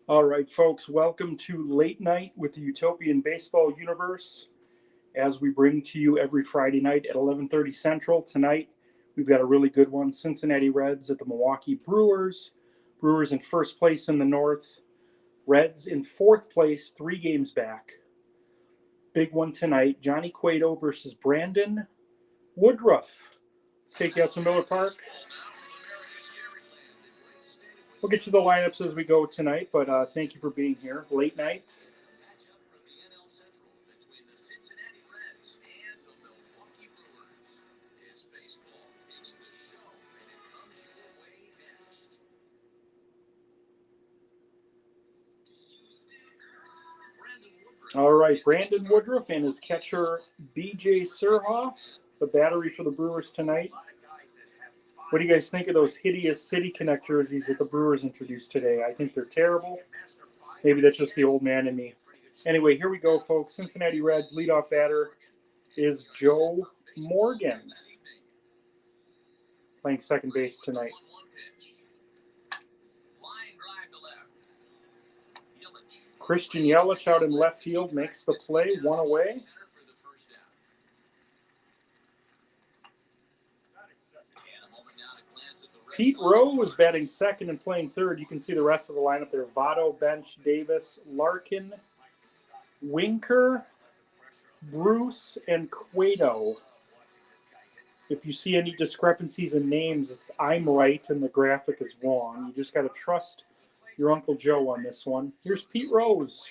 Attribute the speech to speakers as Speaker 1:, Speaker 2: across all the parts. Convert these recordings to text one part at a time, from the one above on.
Speaker 1: All right, folks, welcome to Late Night with the Utopian Baseball Universe as we bring to you every Friday night at 11:30 Central. Tonight, we've got a really good one. Cincinnati Reds at the Milwaukee Brewers. Brewers in first place in the North. Reds in fourth place, 3 games back. Big one tonight. Johnny Cueto versus Brandon Woodruff. Let's take you out to Miller Park. We'll get you the lineups as we go tonight, but thank you for being here. Late night. All right, Brandon Woodruff and his catcher B.J. Surhoff, the battery for the Brewers tonight. What do you guys think of those hideous City Connect jerseys that the Brewers introduced today? I think they're terrible. Maybe that's just the old man in me. Anyway, here we go, folks. Cincinnati Reds leadoff batter is Joe Morgan, playing second base tonight. Christian Yelich out in left field makes the play, one away. Pete Rose batting second and playing third. You can see the rest of the lineup there. Votto, Bench, Davis, Larkin, Winker, Bruce, and Cueto. If you see any discrepancies in names, it's I'm right and the graphic is wrong. You just got to trust your Uncle Joe on this one. Here's Pete Rose.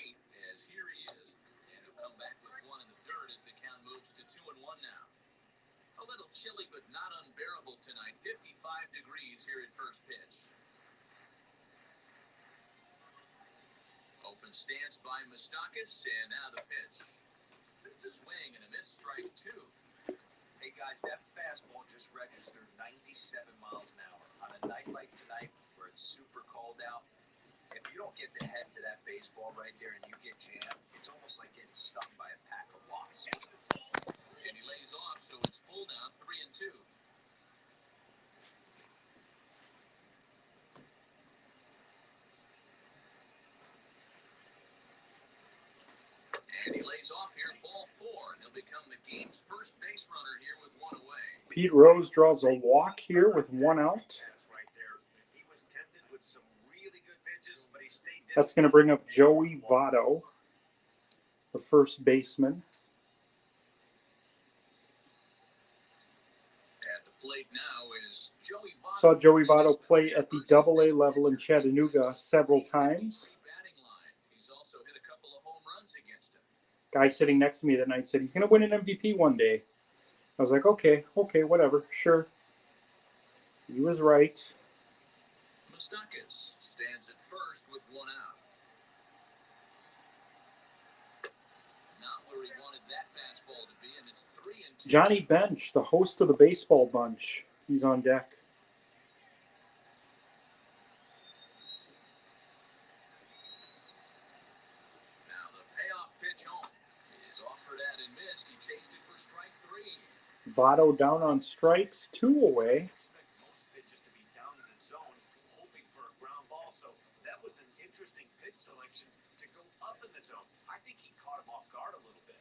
Speaker 2: Chilly but not unbearable tonight. 55 degrees here at first pitch. Open stance by Moustakas, and now the pitch. Swing and a miss, strike two.
Speaker 3: Hey guys, that fastball just registered 97 miles an hour. On a night like tonight where it's super cold out, if you don't get the head to that baseball right there and you get jammed, it's almost like getting stung by a pack of wasps.
Speaker 2: And he lays off, so it's full down, 3-2. And he lays off here, ball 4, and he'll become the game's first base runner here with one away.
Speaker 1: Pete Rose draws a walk here with one out. That's going to bring up Joey Votto, the first baseman.
Speaker 2: Now is Joey Votto.
Speaker 1: Saw Joey Votto play at the AA level in Chattanooga several times.
Speaker 2: He's also hit a couple of home runs against him.
Speaker 1: Guy sitting next to me that night said he's going to win an MVP one day. I was like, okay, whatever, sure. He was right.
Speaker 2: Moustakas stands at first with one out. Not where he wanted that fastball to be, and it's 3-2.
Speaker 1: Johnny Bench, the host of the Baseball Bunch, he's on deck.
Speaker 2: Now the payoff pitch home is offered at and missed. He chased it for strike 3.
Speaker 1: Votto down on strikes, 2 away.
Speaker 3: Expect most pitches to be down in the zone, hoping for a ground ball. So that was an interesting pitch selection to go up in the zone. I think he caught him off guard a little bit.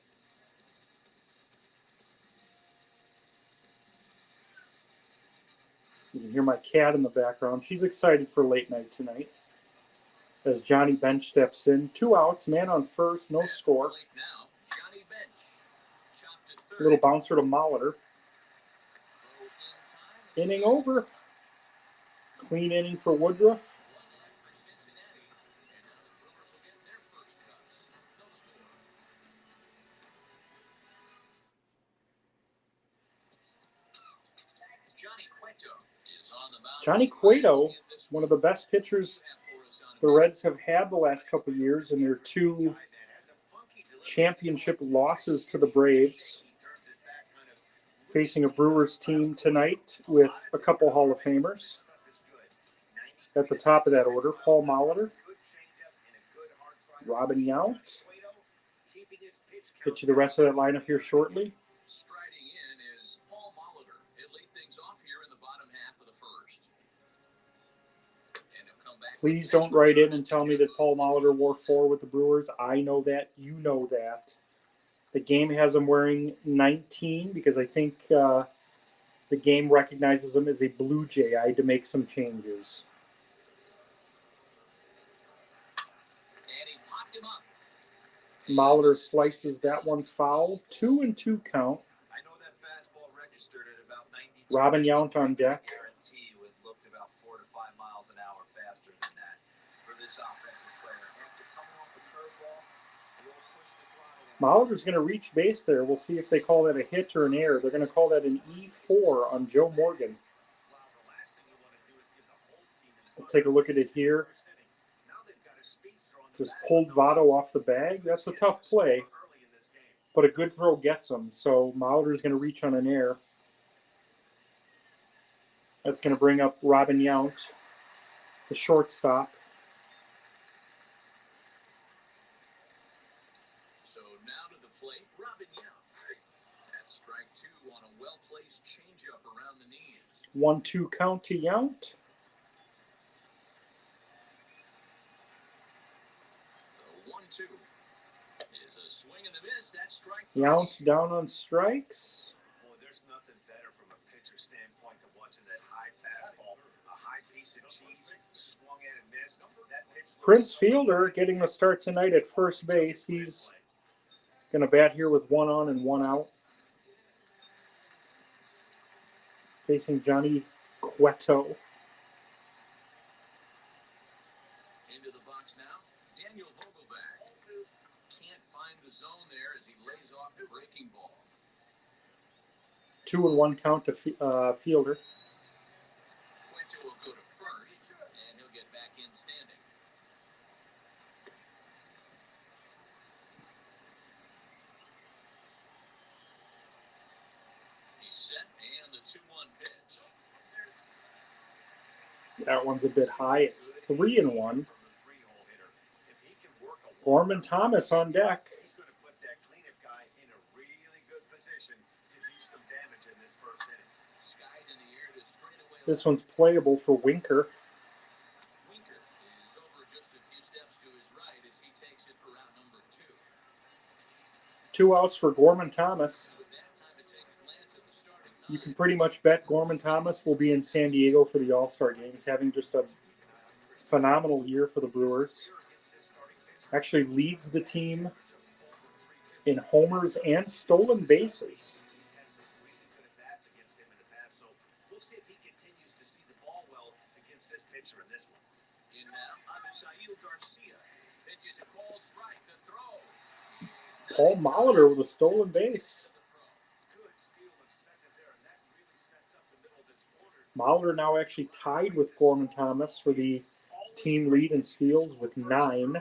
Speaker 1: You can hear my cat in the background. She's excited for late night tonight. As Johnny Bench steps in. 2 outs, man on first, no score.
Speaker 2: Now, Johnny Bench. Chopped at third.
Speaker 1: A little bouncer to Molitor. Inning over. Clean inning for Woodruff. Johnny Cueto, one of the best pitchers the Reds have had the last couple of years in their 2 championship losses to the Braves. Facing a Brewers team tonight with a couple Hall of Famers. At the top of that order, Paul Molitor, Robin Yount. Get you the rest of that lineup here shortly.
Speaker 2: Striding in is Paul Molitor. He'll lead things off here in the bottom half of the first. And he'll come back
Speaker 1: Please don't write in and tell me that Paul Molitor wore 4 with the Brewers. I know that. You know that. The game has him wearing 19 because I think the game recognizes him as a Blue Jay. I had to make some changes.
Speaker 2: And he popped him up.
Speaker 1: Molitor slices that one foul. 2-2 count.
Speaker 3: I know that fastball registered at about 92.
Speaker 1: Robin Yount on deck.
Speaker 3: Guarantee you it looked about 4 to 5 miles an hour faster than that for this offensive player. After coming off a curveball, he'll push the throttle.
Speaker 1: Molitor's going to reach base there. We'll see if they call that a hit or an error. They're going to call that an E4 on Joe Morgan.
Speaker 3: Wow, the last thing you want to do is give the whole team an
Speaker 1: Let's take a look at it here.
Speaker 3: Now they've got a speedster on the
Speaker 1: Just
Speaker 3: back.
Speaker 1: pulled Votto off the bag. That's a tough play,
Speaker 3: Early in this game.
Speaker 1: but a good throw gets him. So Molitor's going to reach on an error. That's going to bring up Robin Yount, the shortstop.
Speaker 2: So now to the plate, Robin Yount. That's strike 2 on a well-placed changeup around the knees.
Speaker 1: 1-2 count to Yount.
Speaker 2: The 1-2 is a swing and a miss. That's strike 3.
Speaker 1: Yount down on strikes.
Speaker 3: Boy, there's nothing better from a pitcher standpoint than watching that high fastball, a high piece of cheese, swung at and missed. That pitch
Speaker 1: Prince Fielder getting the start tonight at first base. He's going to bat here with 1 on and 1 out. Facing Johnny Cueto.
Speaker 2: Into the box now, Daniel Vogelback. Can't find the zone there as he lays off the breaking ball.
Speaker 1: 2-1 count to Fielder.
Speaker 2: Cueto will go to first, and he'll get back in standing. He's set, and the 2-1 pitch.
Speaker 1: That one's a bit high. It's 3-1.
Speaker 3: from the three-hole hitter. If he can work a
Speaker 1: Gorman Thomas on deck.
Speaker 3: he's going to put that cleanup guy in a really good position to do some damage in this first inning.
Speaker 2: Skied in the air to straightaway.
Speaker 1: This one's playable for Winker.
Speaker 2: Winker is over just a few steps to his right as he takes it for round number 2.
Speaker 1: 2 outs for Gorman Thomas.
Speaker 2: With that, time to take a glance at the starting
Speaker 1: You
Speaker 2: nine.
Speaker 1: can pretty much bet Gorman Thomas will be in San Diego for the All-Star game. He's having just a phenomenal year for the Brewers. Actually leads the team in homers and stolen bases.
Speaker 3: He's had some really good at-bats against him in the past, so we'll see if he continues to see the ball well against this pitcher in this one.
Speaker 2: In now, Abisail Garcia pitches a called strike. The throw.
Speaker 1: Paul Molitor with a stolen base.
Speaker 3: Good steal of second there, and that really sets up the middle of this order.
Speaker 1: Molitor now actually tied with Gorman Thomas for the team lead in steals with 9.
Speaker 3: In the game.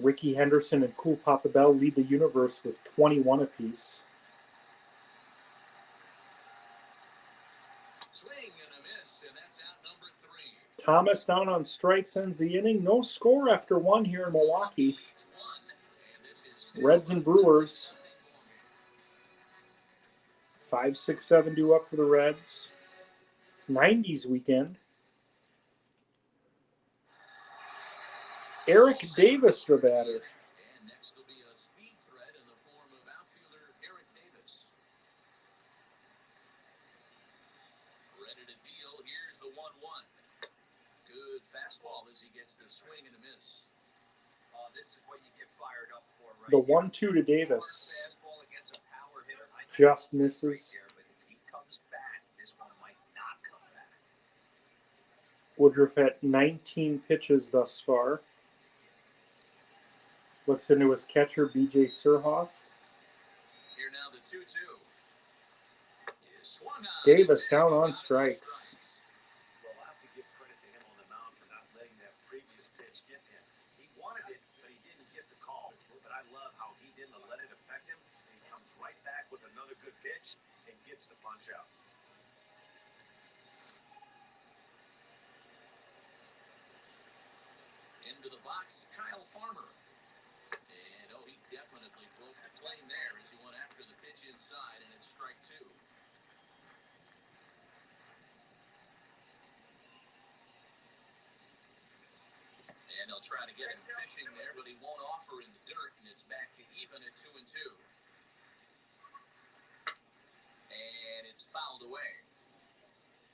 Speaker 1: Ricky Henderson and Cool Papa Bell lead the universe with 21 apiece.
Speaker 2: Swing and a miss, and that's out number 3.
Speaker 1: Thomas down on strikes ends the inning. No score after 1 here in Milwaukee.
Speaker 2: Leads 1, and this is still
Speaker 1: Reds and Brewers. 5, 6, 7 due up for the Reds. It's 90s weekend. Eric Davis, the batter.
Speaker 2: And next will be a speed threat in the form of outfielder Eric Davis. Ready to deal. Here's the 1-1. Good fastball as he gets the swing and a miss.
Speaker 3: This is what you get fired up for, right?
Speaker 1: The
Speaker 3: here.
Speaker 1: 1-2 to Davis.
Speaker 3: Fastball against a power hitter. I know
Speaker 1: Just
Speaker 3: it's great
Speaker 1: misses.
Speaker 3: there, but if he comes back, this one might not come back.
Speaker 1: Woodruff had 19 pitches thus far. Looks into his catcher, B.J. Surhoff.
Speaker 2: Here now the 2-2. Is swung on.
Speaker 1: Davis down on strikes.
Speaker 3: Well, I'll have to give credit to him on the mound for not letting that previous pitch get him. He wanted it, but he didn't get the call. But I love how he didn't let it affect him. He comes right back with another good pitch and gets the punch out.
Speaker 2: Into the box, Kyle Farmer. And he definitely broke the plane there as he went after the pitch inside, and it's strike 2. They'll try to get him fishing there, but he won't offer in the dirt, and it's back to even at 2-2. And it's fouled away.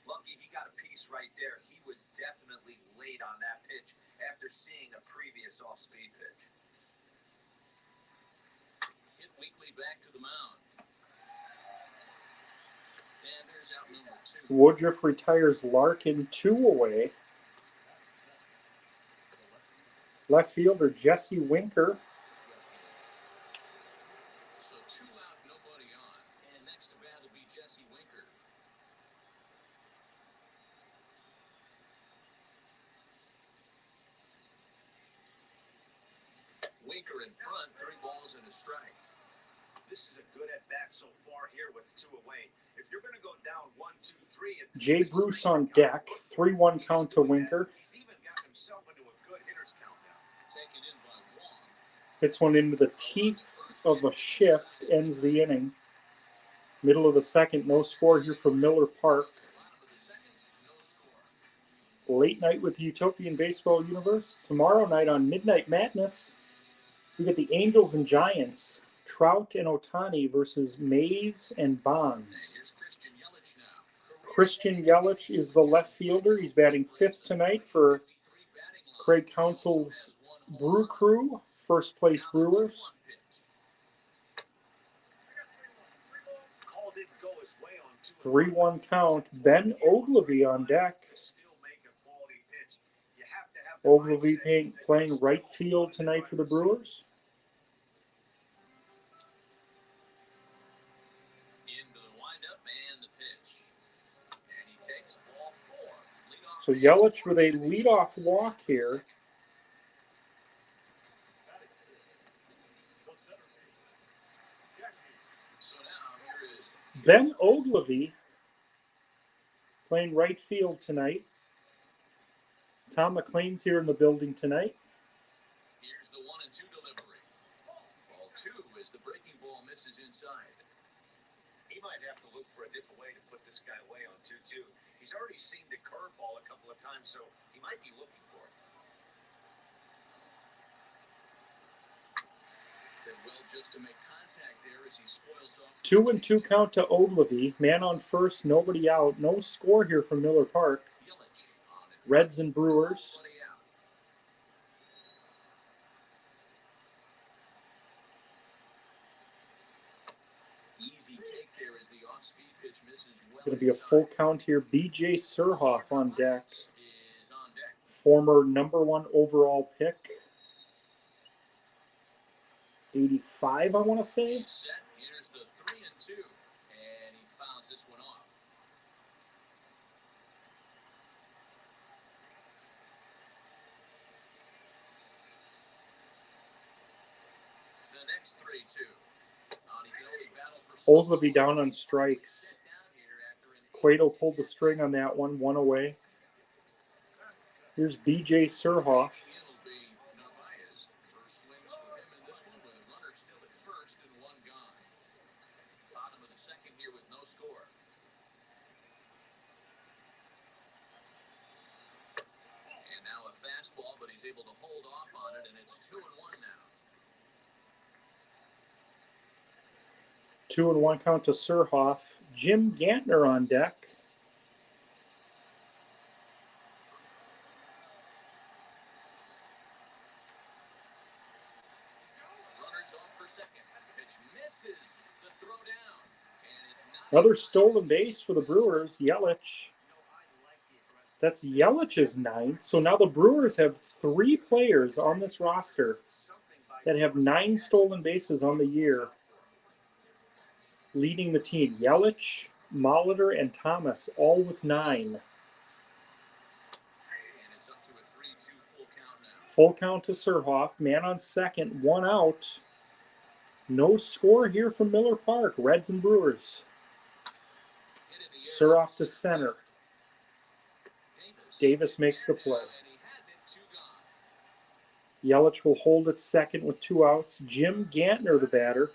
Speaker 3: Lucky he got a piece right there. He was definitely late on that pitch after seeing a previous off-speed pitch.
Speaker 2: Hit Weekly back to the mound. And there's out number 2.
Speaker 1: Woodruff retires Larkin 2 away. Left fielder Jesse Winker.
Speaker 2: So 2 out, nobody on. And next to bat will be Jesse Winker. Winker in front, 3 balls and a strike.
Speaker 3: This is a good at-bat so far here with 2 away. If you're going to go down 1, 2, 3...
Speaker 1: Jay Bruce on deck. 3-1 count to Winker.
Speaker 3: He's even got himself into a good hitter's count now.
Speaker 2: Taken in by Wong.
Speaker 1: Hits one into the teeth of a shift. Ends the inning. Middle of the second. No score here from Miller Park.
Speaker 2: Bottom of the second, no score.
Speaker 1: Late night with the Utopian Baseball Universe. Tomorrow night on Midnight Madness, we get the Angels and Giants. Trout and Ohtani versus Mays and Bonds.
Speaker 2: Here's Christian Yelich now.
Speaker 1: Christian Yelich is the left fielder. He's batting 5th tonight for Craig Counsell's Brew Crew, first place Brewers.
Speaker 3: Call didn't go his way on 2.
Speaker 1: 3-1 count. Ben Ogilvy on deck.
Speaker 3: Still make a quality pitch. You have to have the
Speaker 1: Ogilvy
Speaker 3: mindset that
Speaker 1: playing
Speaker 3: you're
Speaker 1: right
Speaker 3: still
Speaker 1: field
Speaker 3: on
Speaker 1: tonight for the
Speaker 3: the driver's seat.
Speaker 1: Brewers.
Speaker 2: Into the windup and the pitch. And he takes ball 4. Leadoff
Speaker 1: So Yelich with a leadoff walk here.
Speaker 2: So now here is
Speaker 1: Ben Ogilvy playing right field tonight. Tom McLean's here in the building tonight.
Speaker 2: here's the 1-2 delivery. Ball 2 as the breaking ball misses inside.
Speaker 3: He might have to look for a different way to put this guy away on 2-2. He's already seen the curveball a couple of times, so he might be looking for it.
Speaker 2: Did well just to make contact there as he spoils off.
Speaker 1: 2-2 count to Ogilvy. Man on first, nobody out. No score here from Miller Park.
Speaker 2: Yelich on it.
Speaker 1: Reds and Brewers.
Speaker 2: Nobody out. Easy take there as the off-speed pitch misses well.
Speaker 1: Going to be a full count here. B.J. Surhoff on deck.
Speaker 2: Is on deck.
Speaker 1: Former #1 overall pick. 85, I want to say.
Speaker 2: He's set. Here's the 3-2, and he fouls this one off. The next 3-2. He can only battle for
Speaker 1: Ogilvy down on strikes. Cueto pulled the string on that one. 1 away. Here's B.J. Surhoff.
Speaker 2: It'll be Narvaez. First swings for him in this one with a runner still at first and 1 gone. Bottom of the second here with no score. And now a fastball, but he's able to hold off on it, and it's 2-1 now.
Speaker 1: 2-1 count to Surhoff. Jim Gantner on deck.
Speaker 2: Runners off for second. Pitch misses the throw down. And it's not
Speaker 1: Another stolen base for the Brewers. Yelich. That's Yelich's 9th. So now the Brewers have 3 players on this roster that have 9 stolen bases on the year, leading the team. Yelich, Molitor, and Thomas, all with 9.
Speaker 2: And it's up to a 3-2 full count now.
Speaker 1: Full count to Surhoff. Man on second, 1 out. No score here from Miller Park. Reds and Brewers.
Speaker 2: Hit in the air.
Speaker 1: Surhoff to center. Davis makes the play.
Speaker 2: And he has it, 2 gone.
Speaker 1: Yelich will hold at second with 2 outs. Jim Gantner, the batter.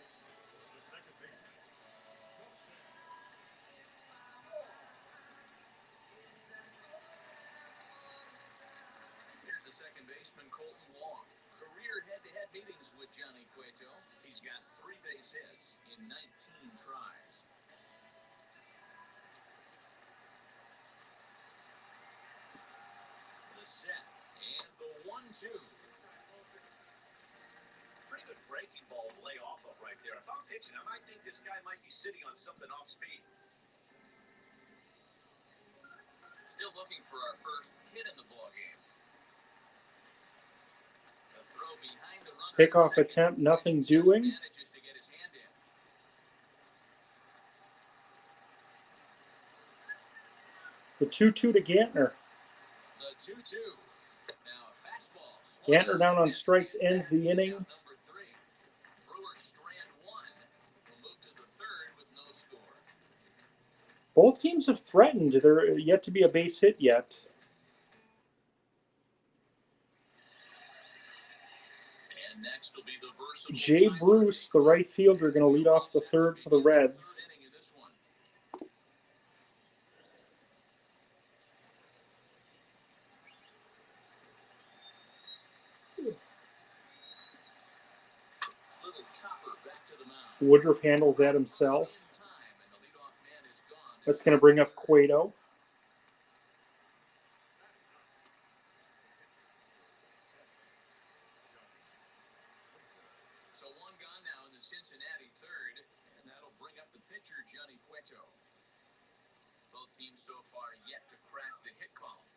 Speaker 2: Here's the second baseman Colton Wong. Career head-to-head meetings with Johnny Cueto. He's got 3 base hits in 19 tries. The set and the 1-2.
Speaker 3: Pretty good breaking ball to lay off of right there. If I'm pitching, I might think this guy might be sitting on something off speed.
Speaker 2: Still looking for our first hit in the ballgame. The throw behind the runner.
Speaker 1: Pickoff attempt, nothing doing.
Speaker 2: Manages to get his hand in.
Speaker 1: The 2-2 to Gantner.
Speaker 2: The 2-2. Now a fastball.
Speaker 1: Gantner down on strikes ends the inning.
Speaker 2: Number 3. Brewers strand 1. Will move to the 3rd with no score.
Speaker 1: Both teams have threatened. There yet to be a base hit yet.
Speaker 2: And next will be the versatile
Speaker 1: Jay
Speaker 2: Tyler
Speaker 1: Bruce, the right fielder, going to lead off the 3rd for the Reds.
Speaker 2: inning in this one. Little chopper back to the mound.
Speaker 1: Woodruff handles that himself.
Speaker 2: Time, and the leadoff man is gone.
Speaker 1: That's going to bring up Cueto.
Speaker 2: So 1 gone now in the Cincinnati 3rd, and that'll bring up the pitcher, Johnny Cueto. Both teams so far yet to crack the hit column.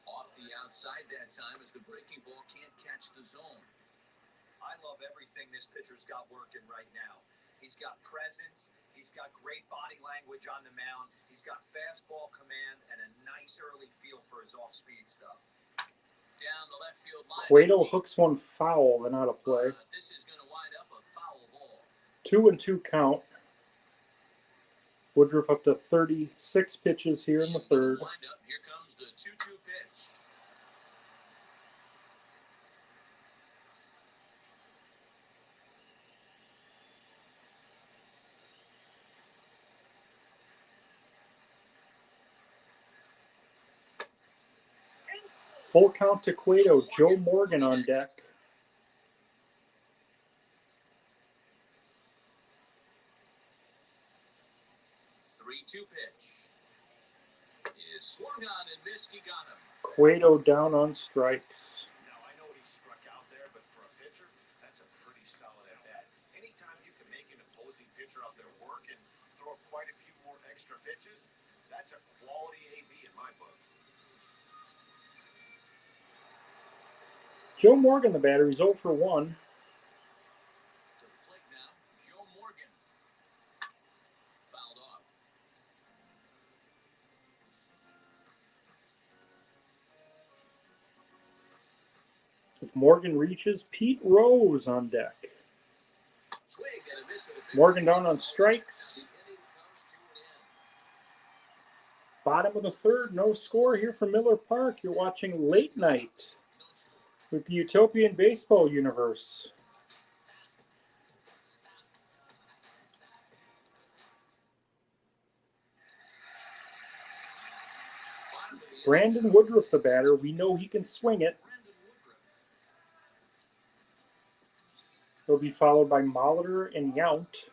Speaker 2: Off the outside that time as the breaking ball can't catch the zone.
Speaker 3: I love everything this pitcher's got working right now. He's got presence. He's got great body language on the mound. He's got fastball command and a nice early feel for his off-speed stuff.
Speaker 2: Down the left field line.
Speaker 1: Cueto hooks one foul and out of play.
Speaker 2: This is going to wind up a foul ball.
Speaker 1: 2-2 count. Woodruff up to 36 pitches here in the 3rd.
Speaker 2: Wind up. Here comes the 2-2 pitch.
Speaker 1: Full count to Cueto. Joe Morgan on deck.
Speaker 2: 3-2 pitch. Is swung on and missed. He got him.
Speaker 1: Cueto down on strikes.
Speaker 3: Now, I know he struck out there, but for a pitcher, that's a pretty solid at-bat. Anytime you can make an opposing pitcher out there work and throw quite a few more extra pitches, that's a quality AB in my book.
Speaker 1: Joe Morgan, the batter, he's 0 for 1.
Speaker 2: To the plate now, Joe Morgan. Fouled off.
Speaker 1: If Morgan reaches, Pete Rose on deck.
Speaker 2: Swing and a miss at a
Speaker 1: Morgan down on strikes.
Speaker 2: The inning comes to an end.
Speaker 1: Bottom of the 3rd, no score here from Miller Park. You're watching Late Night
Speaker 2: No score.
Speaker 1: with the Utopian Baseball Universe.
Speaker 2: Bottom of the inning.
Speaker 1: Brandon Woodruff, the batter. We know he can swing it.
Speaker 2: Brandon Woodruff.
Speaker 1: He'll be followed by Molitor and Yount.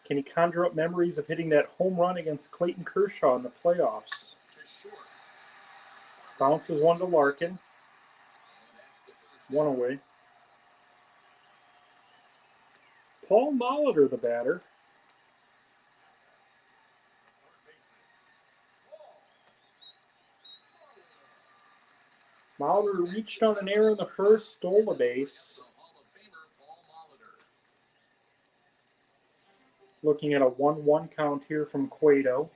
Speaker 1: Can he conjure up memories of hitting that home run against Clayton Kershaw in the playoffs?
Speaker 2: To short.
Speaker 1: Bounces one to Larkin.
Speaker 2: And that's the first
Speaker 1: One away. Paul Molitor, the batter. Molitor reached on an error in the 1st, stole the base.
Speaker 2: The Hall of Famer Paul Molitor.
Speaker 1: Looking at a 1-1 count here from Cueto.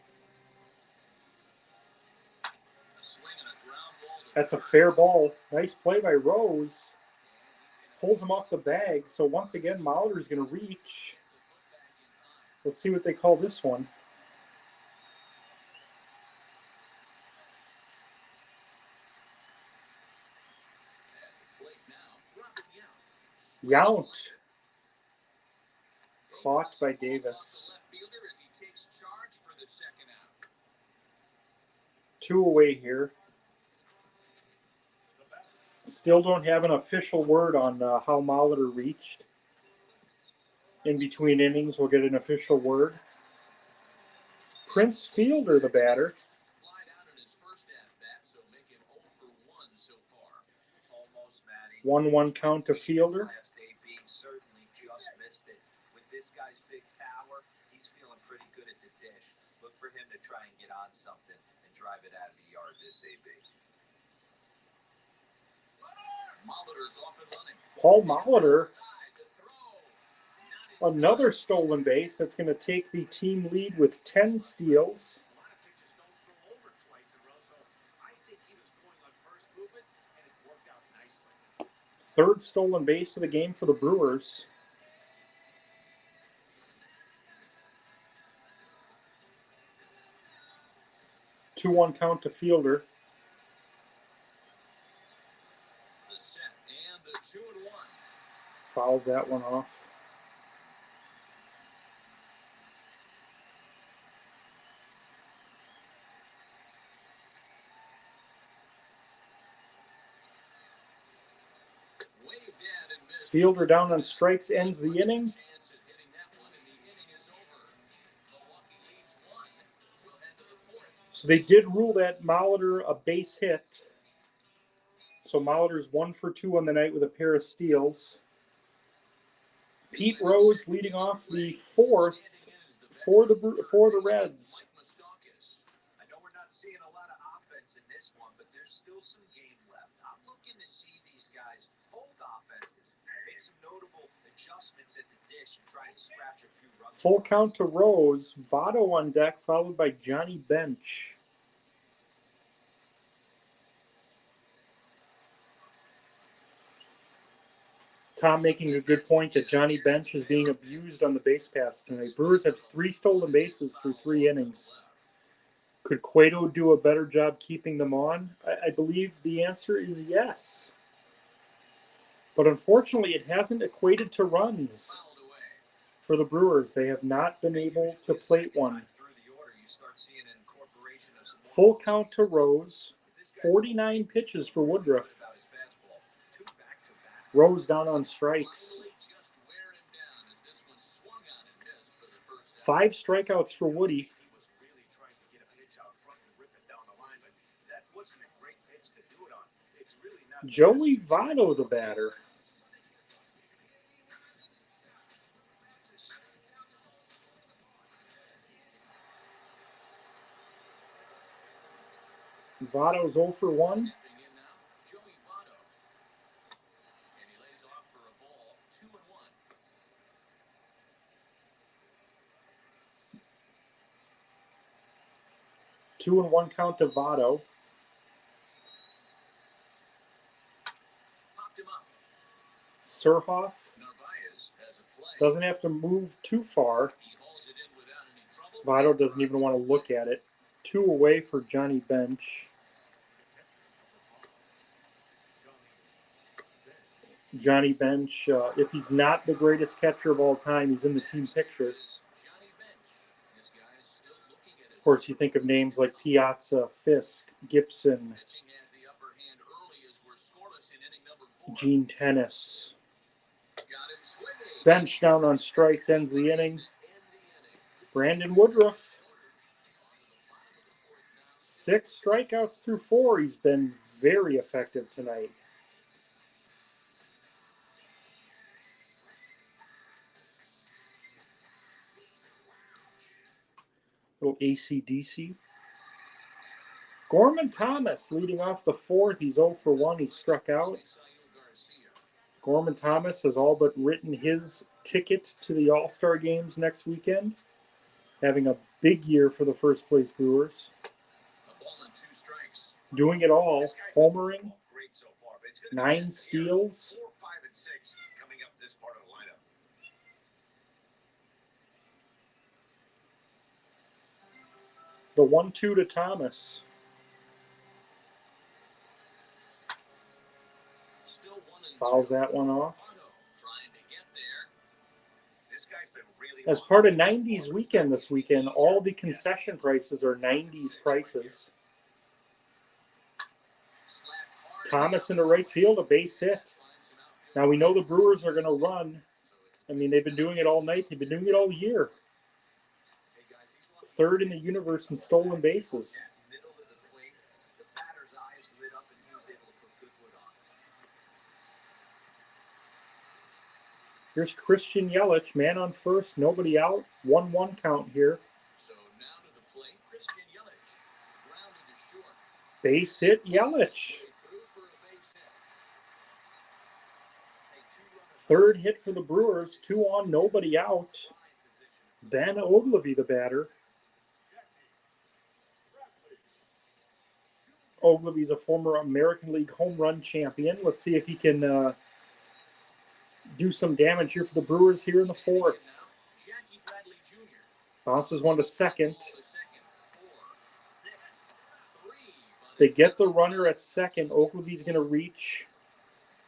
Speaker 2: A swing and a ground ball to
Speaker 1: That's a fair ball. Nice play by Rose. Pulls him off the bag. So once again, Molitor's going to reach. Let's see what they call this one.
Speaker 2: At the plate now, Robin Yount.
Speaker 1: Yount. Caught by Davis.
Speaker 2: Off the left fielder as he takes charge for the second out.
Speaker 1: 2 away here. Still don't have an official word on how Molitor reached. In between innings, we'll get an official word. Prince Fielder, the batter. 1-1 count to Fielder.
Speaker 3: Certainly just missed it. With this guy's big power, he's feeling pretty good at the dish. Look for him to try and get on something and drive it out of the yard this AB.
Speaker 1: Paul Molitor, another stolen base. That's going to take the team lead with 10 steals. Third stolen base of the game for the Brewers. Two 2-1 count to Fielder.
Speaker 2: The set and the 2-1.
Speaker 1: Fouls that one off. Fielder down on strikes, ends the inning. So they did rule that Molitor a base hit. So Molitor's 1 for 2 on the night with a pair of steals. Pete Rose leading off the fourth for the Reds.
Speaker 3: I know we're not seeing a lot of offense in this one, but there's still some game left. I'm looking to see these guys, both offenses, make some notable adjustments at the dish and try and scratch a few runs.
Speaker 1: Full count to Rose. Votto on deck, followed by Johnny Bench. Tom making a good point that Johnny Bench is being abused on the base paths tonight. Brewers have 3 stolen bases through 3 innings. Could Cueto do a better job keeping them on? I believe the answer is yes. But unfortunately, it hasn't equated to runs for the Brewers. They have not been able to plate one. Full count to Rose. 49 pitches for Woodruff. Rose down on strikes. 5 strikeouts for Woody. Joey Votto, the batter. Votto's 0 for 1. 2-1 count to Votto. Surhoff doesn't have to move too far. Votto doesn't even want to look at it. 2 away for Johnny Bench. Johnny Bench, if he's not the greatest catcher of all time, he's in the team picture. Of course, you think of names like Piazza, Fisk, Gibson, Gene Tennis. Bench down on strikes, ends the inning. Brandon Woodruff. 6 strikeouts through 4. He's been very effective tonight. Little AC/DC. Gorman Thomas leading off the 4th. He's 0 for 1. He struck out. Gorman Thomas has all but written his ticket to the All-Star games next weekend. Having a big year for the first place Brewers. Doing it all. Homering. 9 steals.
Speaker 3: 4, 5, and 6 coming up this part of the lineup.
Speaker 1: The 1-2 to Thomas. Fouls that one off. As part of 90s weekend this weekend, all the concession prices are 90s prices. Thomas into right field, a base hit. Now we know the Brewers are going to run. I mean, they've been doing it all night. They've been doing it all year. Third in the universe in stolen bases.
Speaker 3: Middle of the plate, the batter's eyes lit up and he was able to put good wood on.
Speaker 1: Here's Christian Yelich, man on first, nobody out. 1-1 count here.
Speaker 2: So now to the plate, Christian Yelich. Grounded to short.
Speaker 1: Base hit, Yelich.
Speaker 2: Through for a base hit.
Speaker 1: Third hit for the Brewers, 2 on, nobody out. Ben Ogilvy, the batter. Ogilvy's a former American League home run champion. Let's see if he can do some damage here for the Brewers here in the fourth.
Speaker 2: Jackie Bradley Jr.
Speaker 1: Bounces one to second.
Speaker 2: Ball to second. 4, 6, 3.
Speaker 1: They get the runner at second. Ogilvy's going to reach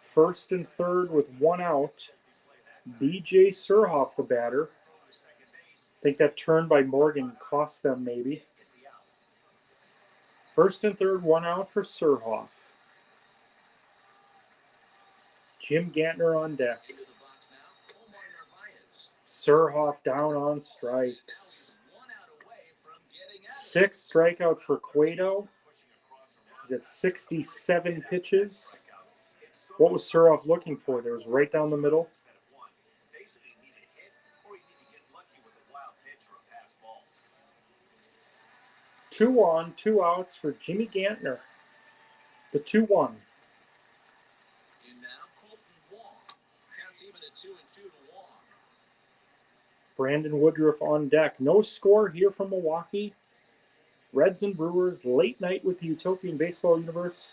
Speaker 1: first and third with 1 out. B.J. Surhoff, the batter. I think that turn by Morgan cost them maybe. First and third, 1 out for Surhoff. Jim Gantner on deck.
Speaker 2: Into the box now. Omar Narvaez.
Speaker 1: Surhoff down on strikes.
Speaker 2: 1 out away from getting out.
Speaker 1: 6th strikeout for Cueto. He's at 67 pitches. What was Surhoff looking for? There was right down the middle.
Speaker 3: Basically need a hit or you need to get lucky with a wild pitch or a pass ball.
Speaker 1: 2 on, 2 outs for Jimmy Gantner. The 2-1.
Speaker 2: In now, Colton Wong. Counts even at 2-2 to Wong.
Speaker 1: Brandon Woodruff on deck. No score here from Milwaukee. Reds and Brewers, late night with the Utopian Baseball Universe.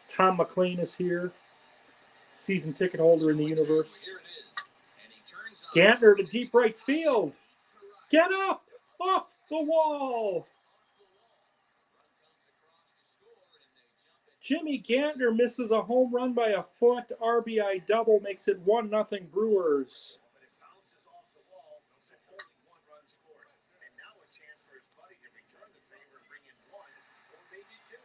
Speaker 1: Tom McLean is here. Season ticket holder in the universe.
Speaker 2: Here it is. And he turns on
Speaker 1: Gantner to deep right field. Get up! Off the wall! Jimmy Gantner misses a home run by a foot. RBI double makes it 1-0 Brewers.
Speaker 3: But it bounces off the wall, so only 1 run scored. And now a chance for his buddy to return the favor and bring in 1 or maybe 2.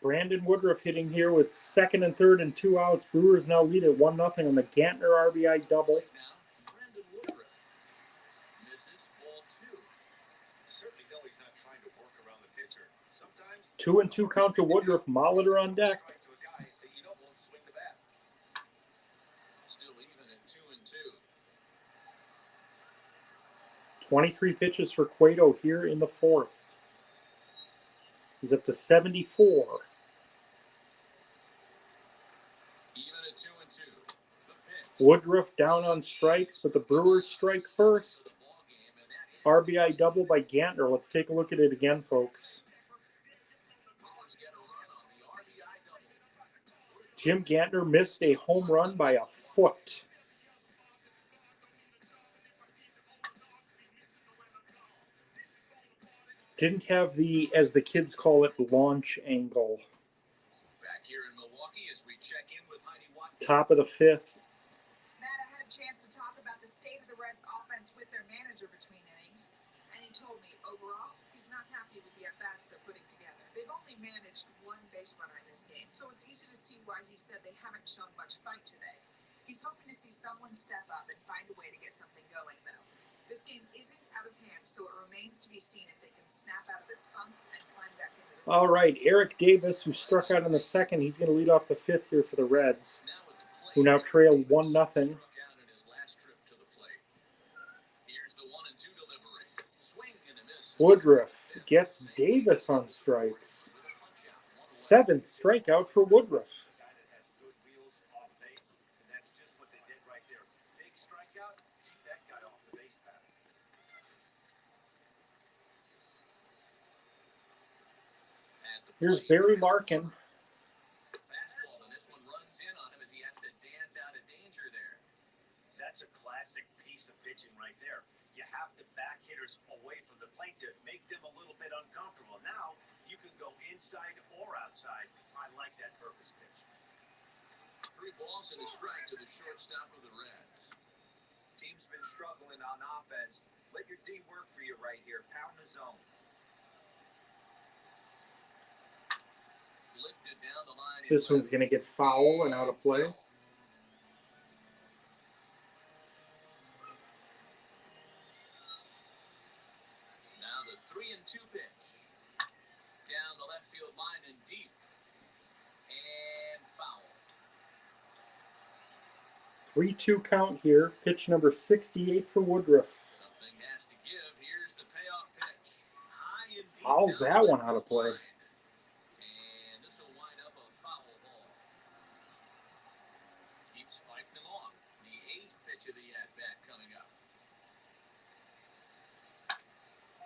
Speaker 1: Brandon Woodruff hitting here with second and third and 2 outs. Brewers now lead at 1-0 on the Gantner RBI double.
Speaker 2: now. Brandon Woodruff. Misses ball 2.
Speaker 3: Certainly know he's not trying to work around the pitcher. Sometimes
Speaker 1: 2-2 count to Woodruff. Molitor on deck.
Speaker 3: strike to a guy that you know won't swing the bat.
Speaker 2: Still even at 2-2.
Speaker 1: 23 pitches for Cueto here in the fourth. He's up to 74.
Speaker 2: Even at 2-2. The pitch.
Speaker 1: Woodruff down on strikes, but the Brewers strike first.
Speaker 2: Ball game, and that is
Speaker 1: RBI double by Gantner. Let's take a look at it again, folks.
Speaker 2: Brewers get a run on the RBI double.
Speaker 1: Jim Gantner missed a home run by a foot. Didn't have the, as the kids call it, launch angle.
Speaker 2: Back here in Milwaukee as we check in with Heidi Watkins.
Speaker 1: Top of the fifth.
Speaker 4: Matt, I had a chance to talk about the state of the Reds offense with their manager between innings, and he told me overall he's not happy with the at-bats they're putting together. They've only managed 1 base runner in this game, so it's easy to see why he said they haven't shown much fight today. He's hoping to see someone step up and find a way to get something going, though. This game isn't out of hand, so it remains to be seen if they can snap out of this funk and climb back into this.
Speaker 1: All right, Eric Davis, who struck out in the second, he's going to lead off the fifth here for the Reds,
Speaker 2: Now at the plate.
Speaker 1: who now trail 1-0.
Speaker 2: Struck out in his last trip to the plate. Here's the 1-2 delivery. Swing and a miss.
Speaker 1: Woodruff gets Davis on strikes.
Speaker 2: With a punch out.
Speaker 1: 7th strikeout for Woodruff.
Speaker 3: A guy that has good wheels off base, and that's just what they did right there. Big strikeout, keep that guy off the base path.
Speaker 2: At the
Speaker 1: Here's
Speaker 2: plate.
Speaker 1: Barry Larkin.
Speaker 2: Fastball, and this one runs in on him as he has to dance out of danger there.
Speaker 3: That's a classic piece of pitching right there. You have to back hitters away from the plate to make them a little bit uncomfortable. Now you can go inside or outside. I like that purpose pitch.
Speaker 2: 3 balls and a strike to the shortstop of the Reds.
Speaker 3: Team's been struggling on offense. Let your D work for you right here. Pound the zone.
Speaker 2: Lifted down the line.
Speaker 1: This one's going to get foul and out of play.
Speaker 2: Now the 3-2 pitch. Down the left field line and deep. And foul.
Speaker 1: 3-2 count here. Pitch number 68 for Woodruff.
Speaker 2: Something has to give. Here's the payoff pitch. High and deep.
Speaker 1: Fouls
Speaker 2: down
Speaker 1: that
Speaker 2: the
Speaker 1: one
Speaker 2: left
Speaker 1: out of
Speaker 2: field
Speaker 1: play.
Speaker 2: line. And this will wind up a foul ball. Keeps fighting him off. The 8th pitch of the at-bat coming up.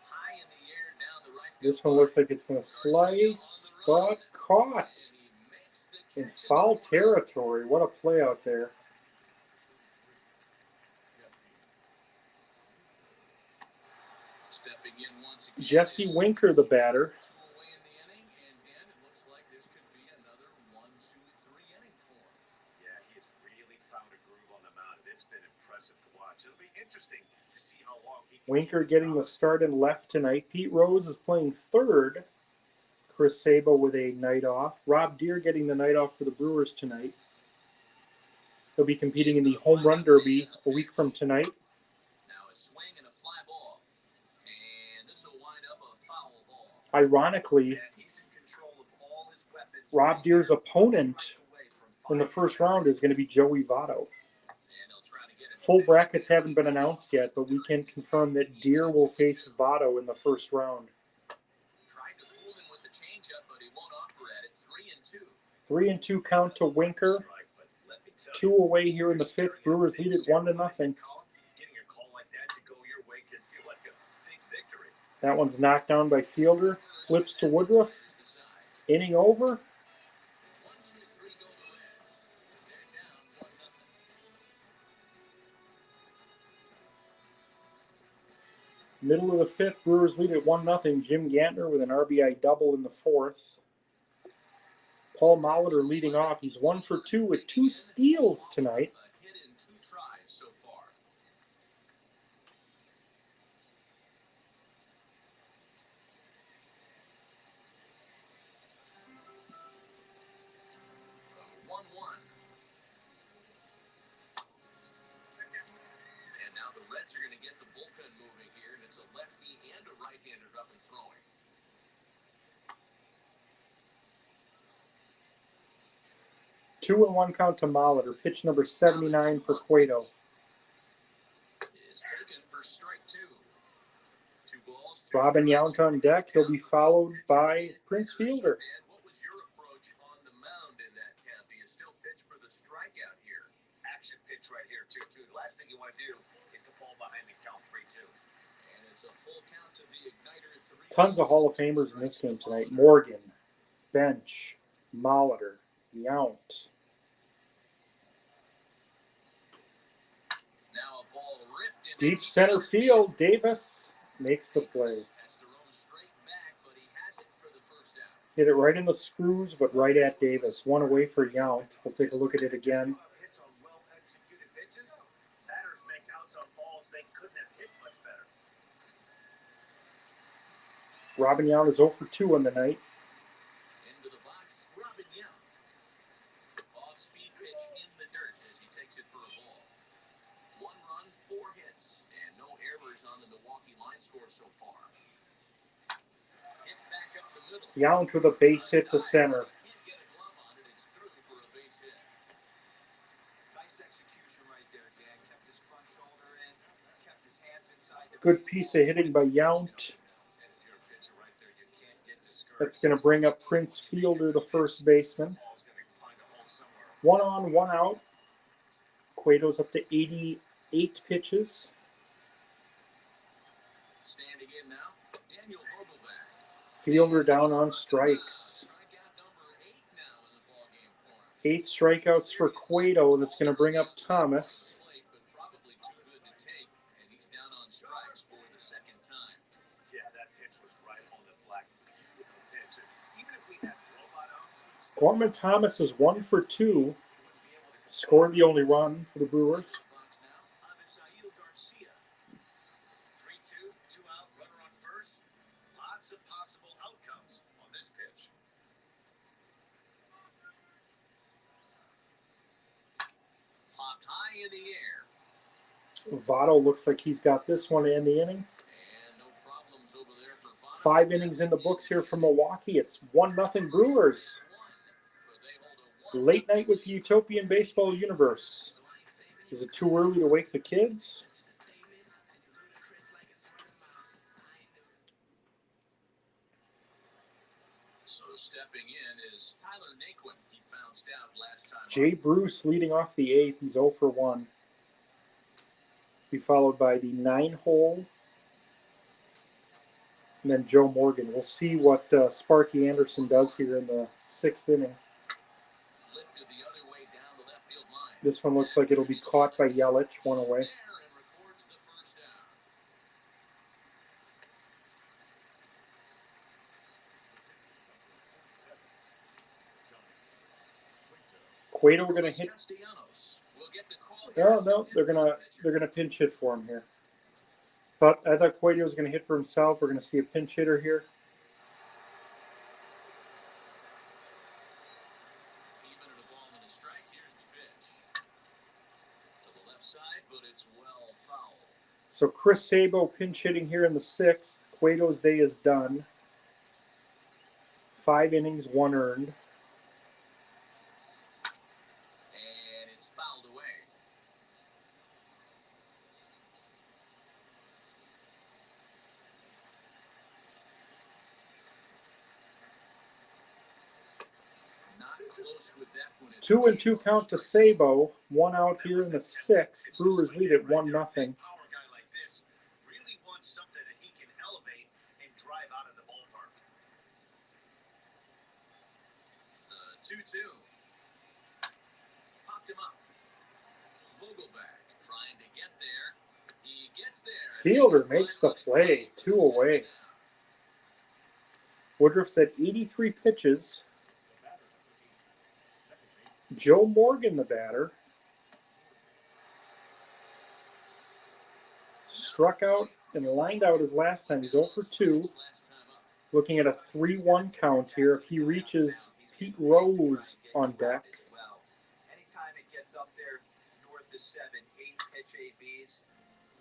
Speaker 2: High in the air down the right field
Speaker 1: This one
Speaker 2: line.
Speaker 1: looks like it's going to slice, but caught
Speaker 2: And he makes the
Speaker 1: in
Speaker 2: catch
Speaker 1: foul
Speaker 2: the front.
Speaker 1: territory. What a play out there.
Speaker 2: Stepping in once again
Speaker 1: Jesse
Speaker 2: is
Speaker 1: Winker, the batter.
Speaker 2: 2 away in the inning, and Dan, it looks like this could be another 1-2-3 inning for him.
Speaker 5: Yeah, he has really found a groove on the mound, and it's been impressive to watch. It'll be interesting to see how long he can
Speaker 1: Winker
Speaker 5: keep his
Speaker 1: getting the
Speaker 5: power.
Speaker 1: start in left tonight. Pete Rose is playing third. Chris Sabo with a night off. Rob Deere getting the night off for the Brewers tonight. He'll be competing in the Home Run Derby a week from tonight.
Speaker 2: Now a swing and a fly ball, and this will wind up a foul ball.
Speaker 1: Ironically,
Speaker 3: And he's in control of all his weapons.
Speaker 1: Rob Deere's opponent
Speaker 3: Away from
Speaker 1: in the
Speaker 3: five
Speaker 1: first round is going to be Joey Votto.
Speaker 2: And he'll try to get it.
Speaker 1: Full brackets haven't been announced yet, but we can confirm that Deere will face Votto in the first round.
Speaker 2: Tried to fool him with the changeup, but he won't offer at it. 3-2.
Speaker 1: 3-2 count to Winker.
Speaker 5: Strike, but let me tell
Speaker 1: 2
Speaker 5: you,
Speaker 1: away here in the fifth. Brewers lead it 1-0.
Speaker 5: Getting a call like that to go your way can feel like a big victory.
Speaker 1: That one's knocked down by Fielder. Flips to Woodruff.
Speaker 2: Here's the side.
Speaker 1: Inning over.
Speaker 2: 1-2-3 go the Reds. They're down 1-0.
Speaker 1: Middle of the fifth. Brewers lead it 1-0. Jim Gantner with an RBI double in the fourth. Paul Molitor leading off. He's 1 for 2 with 2 steals tonight.
Speaker 2: A hit in 2 tries so far. A 1-1. And now the Reds are going to get the bullpen moving here, and it's a lefty and a right-hander up and throwing.
Speaker 1: 2-1 count to Molitor. Pitch number 79 for Cueto.
Speaker 2: Is taken for strike 2. 2 balls, 2
Speaker 1: Robin
Speaker 2: strikes.
Speaker 1: Yount on deck. He'll be followed by Prince Fielder.
Speaker 2: Dan, what was your approach on the mound in that count? Do you still pitch for the strikeout here?
Speaker 5: Action pitch right here, 2-2. The last thing you want to do is to fall behind and count 3-2.
Speaker 2: And it's a full count to the igniter. 3
Speaker 1: Tons of Hall of Famers in this game tonight. Morgan, Bench, Molitor, Yount.
Speaker 2: Now a ball ripped into
Speaker 1: Deep center field. Davis makes the play.
Speaker 2: Has thrown straight back, but he has it for the first out.
Speaker 1: Hit it right in the screws, but right at Davis. 1 away for Yount. We'll take a look at it again.
Speaker 5: Hits on well-executed pitches. Batters make outs on balls they couldn't have hit much better.
Speaker 1: Robin Yount is 0 for 2 on the night.
Speaker 2: Into the box, Robin Yount. Off-speed pitch in the dirt as he takes it for a ball. 1 run, 4 hits, and no errors on the Milwaukee line score so far. Hit back up the middle.
Speaker 1: Yount with a base hit to center.
Speaker 2: Can't get a glove on it. It's through for a base hit.
Speaker 3: Nice execution right there, Dan. Kept his front shoulder in, kept his hands inside the
Speaker 1: Good piece of hitting by Yount.
Speaker 3: And if you're a pitcher right there, you can't get discouraged.
Speaker 1: That's going to bring up Prince Fielder, the first baseman.
Speaker 5: Ball's going to find a hole somewhere.
Speaker 1: 1 on, 1 out. Cueto's up to 88 pitches.
Speaker 2: Standing in now, Daniel Vogelbach.
Speaker 1: Fielder down on strikes.
Speaker 2: Strikeout number 8 now in the ballgame for him.
Speaker 1: 8 strikeouts for Cueto. That's going to bring up Thomas.
Speaker 2: Plate, but probably too good to take, and he's down on strikes for the second time.
Speaker 5: Yeah, that pitch was right on the black. Beautiful pitch. And even if we had robot outs, he'd still
Speaker 1: Gorman Thomas is 1 for 2.
Speaker 5: be able to
Speaker 1: Scored the only run for the Brewers.
Speaker 2: Box now, Avisail in the air.
Speaker 1: Votto looks like he's got this one in the inning.
Speaker 2: And no problems over there for Votto.
Speaker 1: 5 innings in the books here for Milwaukee. It's 1-0 Brewers. Late night with the Utopian Baseball Universe. Is it too early to wake the kids?
Speaker 2: So stepping in is Tyler Naquin. He bounced out last time.
Speaker 1: Jay Bruce leading off the 8th. He's 0 for 1. Be followed by the 9-hole. And then Joe Morgan. We'll see what Sparky Anderson does here in the 6th inning.
Speaker 2: Lifted the other way down the left field line.
Speaker 1: This one looks like it'll be caught by Yelich, 1 away.
Speaker 2: There and records the first down.
Speaker 1: Cueto we're gonna hit.
Speaker 2: Castellanos will get the call.
Speaker 1: No, they're gonna pinch hit for him here. I thought Cueto was gonna hit for himself. We're gonna see a pinch hitter here.
Speaker 2: Even at a ball and a strike, here's the pitch. To the left side, but it's well foul.
Speaker 1: So Chris Sabo pinch hitting here in the 6th. Cueto's day is done. 5 innings, 1 earned.
Speaker 2: And it's fouled away. Not close with that one.
Speaker 1: 2-2 count to Sabo. 1 out here in the 6th. Brewers lead at 1-0.
Speaker 5: Power guy like this really wants something that he can elevate and drive out of the ballpark.
Speaker 2: 2-2. Popped him up. Vogelback trying to get there. He gets there.
Speaker 1: Fielder makes the play. 2 away. Woodruff's at 83 pitches. Joe Morgan, the batter. Struck out and lined out his last time. He's 0 for 2. Looking at a 3-1 count here. If he reaches Pete Rose on deck.
Speaker 3: Well, anytime it gets up there north of 7, 8 pitch ABs.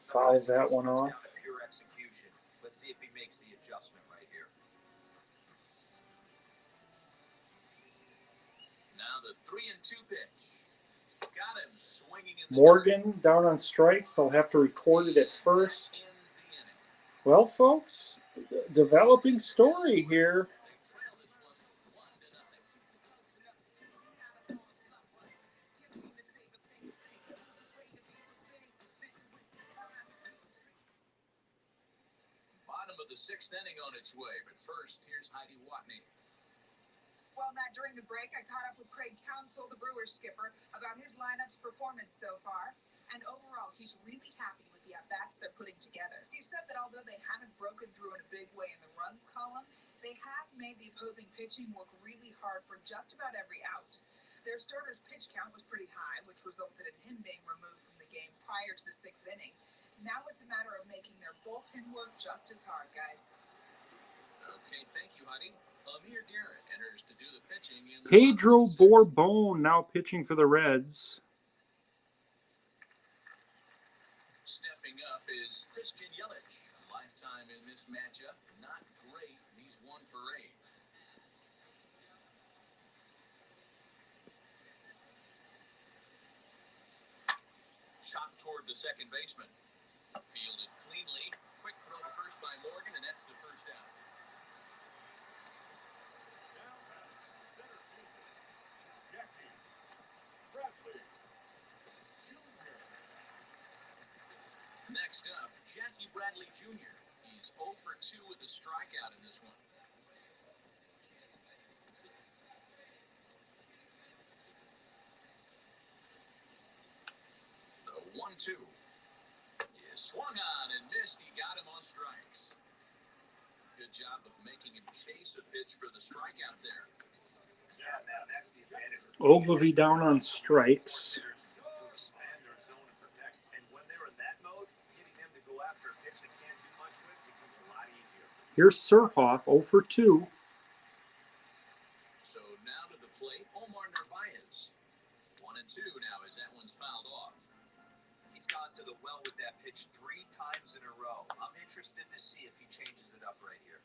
Speaker 1: Fouls that one
Speaker 3: comes
Speaker 1: off.
Speaker 3: down to pure execution. Let's see if he makes the adjustment right here.
Speaker 2: Now the 3-2 pitch. Got him swinging in the
Speaker 1: Morgan down on strikes. They'll have to record it at first.
Speaker 2: ends the inning.
Speaker 1: Well, folks, developing story here.
Speaker 2: They trail this one 1-0. Bottom of the 6th inning on its way, but first, here's Heidi Watney.
Speaker 4: Well, Matt, during the break, I caught up with Craig Counsell, the Brewers skipper, about his lineup's performance so far. And overall, he's really happy with the at-bats they're putting together. He said that although they haven't broken through in a big way in the runs column, they have made the opposing pitching work really hard for just about every out. Their starter's pitch count was pretty high, which resulted in him being removed from the game prior to the 6th inning. Now it's a matter of making their bullpen work just as hard, guys.
Speaker 2: Okay, thank you, Heidi. Amir Garrett enters to do the pitching in the
Speaker 1: Pedro
Speaker 2: bottom of the 6th.
Speaker 1: Bourbon now pitching for the Reds.
Speaker 2: Stepping up is Christian Yelich. Lifetime in this matchup, not great. He's 1 for 8. Chopped toward the second baseman. Fielded cleanly. Quick throw to first by Morgan, and that's the first down. Next up, Jackie Bradley Jr. He's 0 for 2 with a strikeout in this one. The 1-2 is swung on and missed. He got him on strikes. Good job of making him chase a pitch for the strikeout there.
Speaker 5: Yeah, man, that's the advantage.
Speaker 1: Ogilvy down on strikes.
Speaker 5: Expand their zone and protect. And when they're in that mode, getting them to go after a pitch they can't do much with becomes a lot easier.
Speaker 1: Here's Surhoff, 0 for 2.
Speaker 2: So now to the plate, Omar Narvaez. 1-2 now as that one's fouled off.
Speaker 3: He's gone to the well with that pitch 3 times in a row. I'm interested to see if he changes it up right here.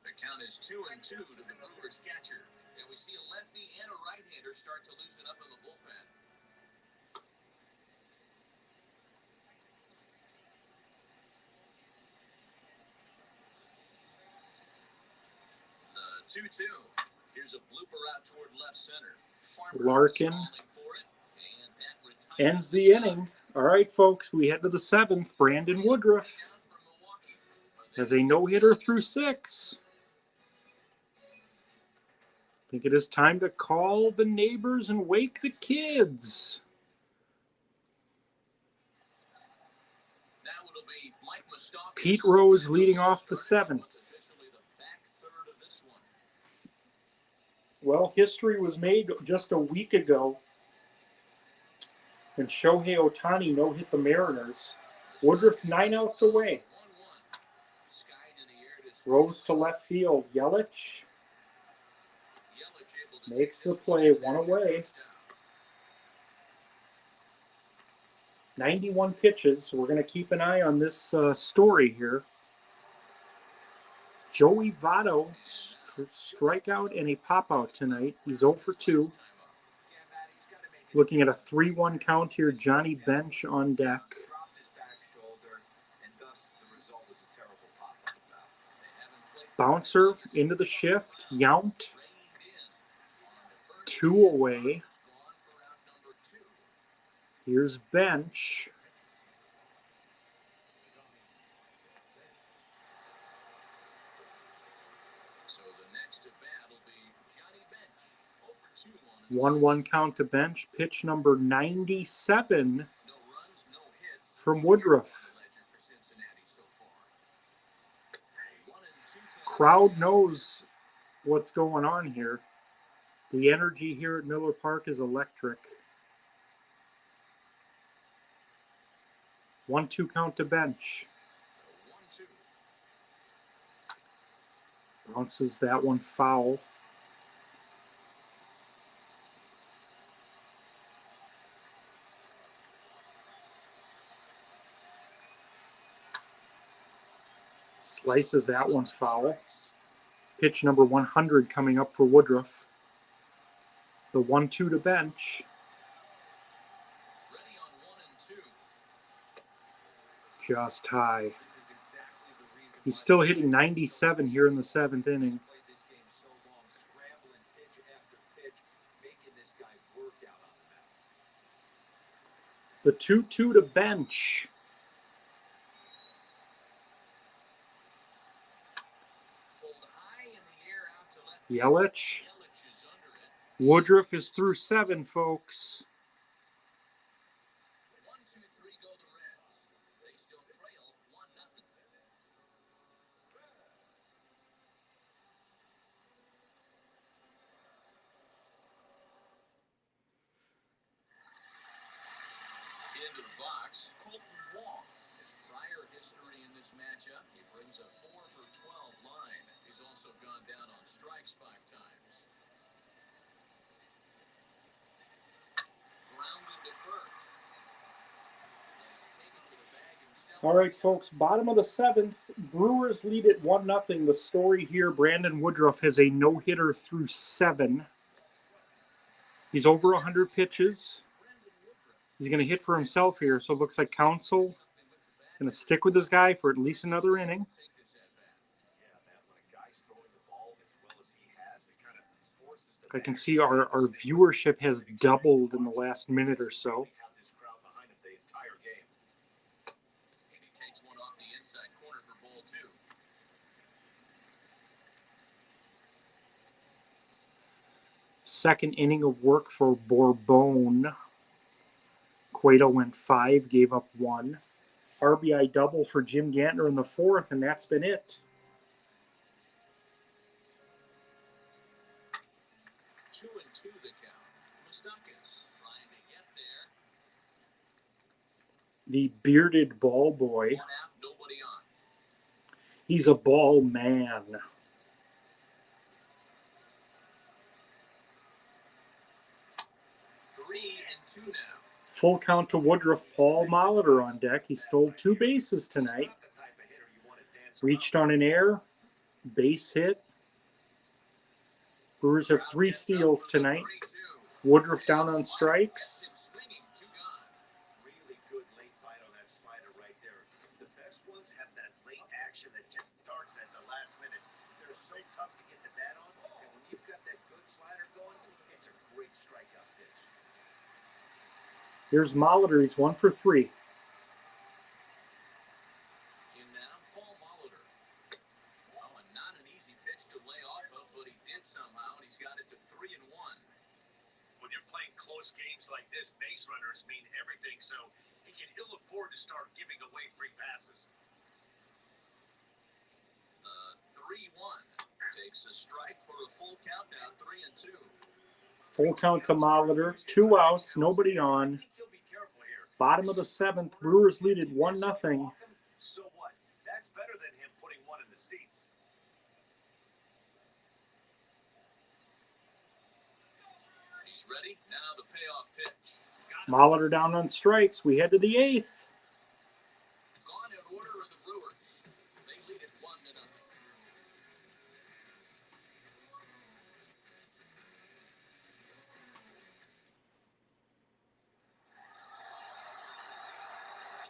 Speaker 2: The count is 2-2 to the Brewers catcher. And we see a lefty and a right-hander start to loosen up in the bullpen. The 2-2. Here's a blooper out toward left center.
Speaker 1: Larkin ends the inning. All right, folks, we head to the 7th. Brandon Woodruff has a no-hitter through 6. I think it is time to call the neighbors and wake the kids. Pete Rose leading off the 7th. Well, history was made just a week ago when Shohei Ohtani no-hit the Mariners. Woodruff's 9 outs away. Rose to left field. Yelich makes the play, 1 away. 91 pitches. So we're going to keep an eye on this story here. Joey Votto, strikeout and a pop-out tonight. He's 0 for 2. Looking at a 3-1 count here. Johnny Bench on deck. Bouncer into the shift. Yount. 2 away. Here's Bench.
Speaker 2: So the next at bat will be Johnny Bench. 0 for 2
Speaker 1: 1-1 count to Bench. Pitch number 97
Speaker 2: No runs, no hits.
Speaker 1: from Woodruff.
Speaker 2: For Cincinnati so far. 1-2
Speaker 1: Crowd knows what's going on here. The energy here at Miller Park is electric. 1-2 count to Bench.
Speaker 2: 1-2.
Speaker 1: Bounces that one foul. Slices that one foul. Pitch number 100 coming up for Woodruff. The 1-2 to Bench.
Speaker 2: Ready on 1-2.
Speaker 1: Just high. He's still hitting 97 here in the 7th inning. The 2-2 to Bench. Yelich. Woodruff is through 7, folks.
Speaker 2: 1-2-3 go the Reds. They still trail 1-0. Into the box, Colton Wong. His prior history in this matchup, he brings a 4 for 12 line. He's also gone down on strikes 5 times. Grounded to first.
Speaker 1: All right, folks, bottom of the 7th. Brewers lead at 1-0. The story here, Brandon Woodruff has a no-hitter through 7. He's over 100 pitches. He's going to hit for himself here, so it looks like Counsell is going to stick with this guy for at least another inning. I can see our viewership has doubled in the last minute or so.
Speaker 2: And he takes one off the inside corner for ball 2.
Speaker 1: Second inning of work for Bourbon. Cueto went 5, gave up 1. RBI double for Jim Gantner in the 4th, and that's been it.
Speaker 2: 2-2 the count. Mustakas trying to get there.
Speaker 1: The bearded ball boy.
Speaker 2: 1 out, nobody on.
Speaker 1: He's a ball man.
Speaker 2: 2 now.
Speaker 1: Full count to Woodruff. Paul Molitor on deck. He stole 2 bases tonight. Reached on an error. Base hit. Brewers have 3 steals tonight. Woodruff down on strikes.
Speaker 2: Swinging, 2 gone.
Speaker 3: Really good late bite on that slider right there. The best ones have that late action that just starts at the last minute. They're so tough to get the bat on, and when you've got that good slider going, it's a great strikeout pitch.
Speaker 1: Here's Molitor. He's 1 for 3.
Speaker 2: In now, Paul Molitor. Oh, and not an easy pitch to lay off of, but he did somehow, and he's got it to 3-1.
Speaker 5: When you're playing close games like this, base runners mean everything, so he can ill afford to start giving away free passes.
Speaker 2: The 3-1 takes a strike for a full count now, 3-2.
Speaker 1: Full count to Molitor. 2 outs. Nobody on. Bottom of the 7th. Brewers lead it 1-0.
Speaker 5: So what? That's better than him putting one in the seats.
Speaker 2: He's ready. Now the payoff pitch.
Speaker 1: Molitor down on strikes. We head to the 8th.
Speaker 2: Gone in order of the Brewers. They lead it 1-0.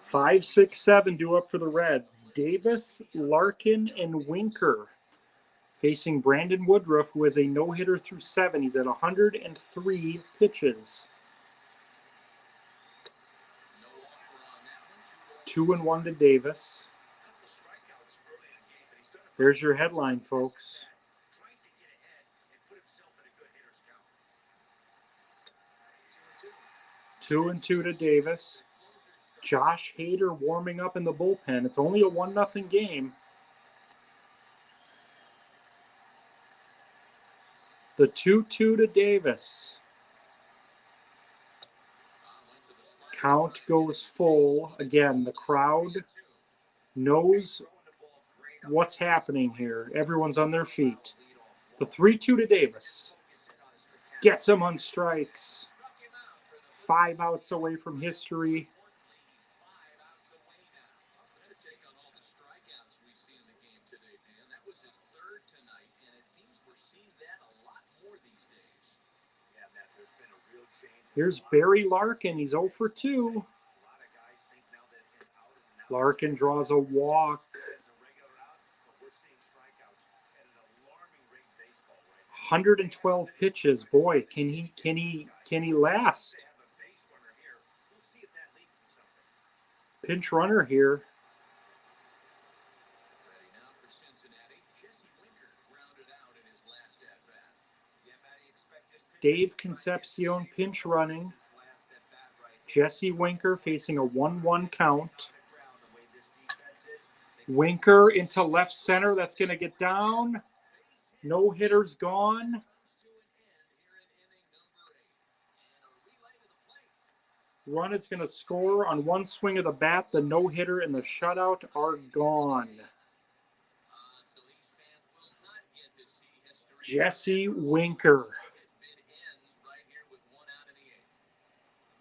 Speaker 1: 5, 6, 7 due up for the Reds. Davis, Larkin, and Winker facing Brandon Woodruff, who has a no-hitter through 7. He's at 103 pitches.
Speaker 2: No offer on that one.
Speaker 1: 2-1 to Davis. There's your headline, folks.
Speaker 3: Trying to get ahead and put himself in a good hitter's count.
Speaker 1: 2-2 to Davis. Josh Hader warming up in the bullpen. It's only a 1-0 game. The 2-2 to Davis. Count goes full. Again, the crowd knows what's happening here. Everyone's on their feet. The 3-2 to Davis. Gets him on strikes. 5 outs away from history.
Speaker 2: Better take on all the strikeouts we see in the game today, Dan. That was his 3rd tonight, and it seems we're seeing that a lot more these days.
Speaker 3: Yeah, Matt, there's been a real change.
Speaker 1: Here's Barry Larkin. He's 0 for 2.
Speaker 3: A lot of guys think now that an out is an out.
Speaker 1: Larkin draws a walk.
Speaker 3: As a regular out, but we're seeing strikeouts at an alarming rate in baseball right now.
Speaker 1: 112 pitches. Boy, can he last?
Speaker 3: They have a base runner here. We'll see if that leads to something.
Speaker 1: Pinch runner here.
Speaker 2: Ready now for Cincinnati. Jesse Winker grounded out in his last at-bat.
Speaker 3: Yeah, Matt, you expect this pitcher
Speaker 1: Dave
Speaker 3: to try and
Speaker 1: Concepcion
Speaker 3: get
Speaker 1: pinch
Speaker 3: his
Speaker 1: running.
Speaker 3: last at-bat right here.
Speaker 1: Jesse Winker facing a 1-1 count.
Speaker 3: On the ground, the way this defense is, they
Speaker 1: Winker into left center. That's going to get down. No hitters gone.
Speaker 2: Comes to an end here in inning number 8. And a relay to the plate.
Speaker 1: Run is going to score on one swing of the bat. The no-hitter and the shutout are gone.
Speaker 2: So these fans will not get to see history.
Speaker 1: Jesse Winker.
Speaker 2: It ends right here with 1 out in the 8th.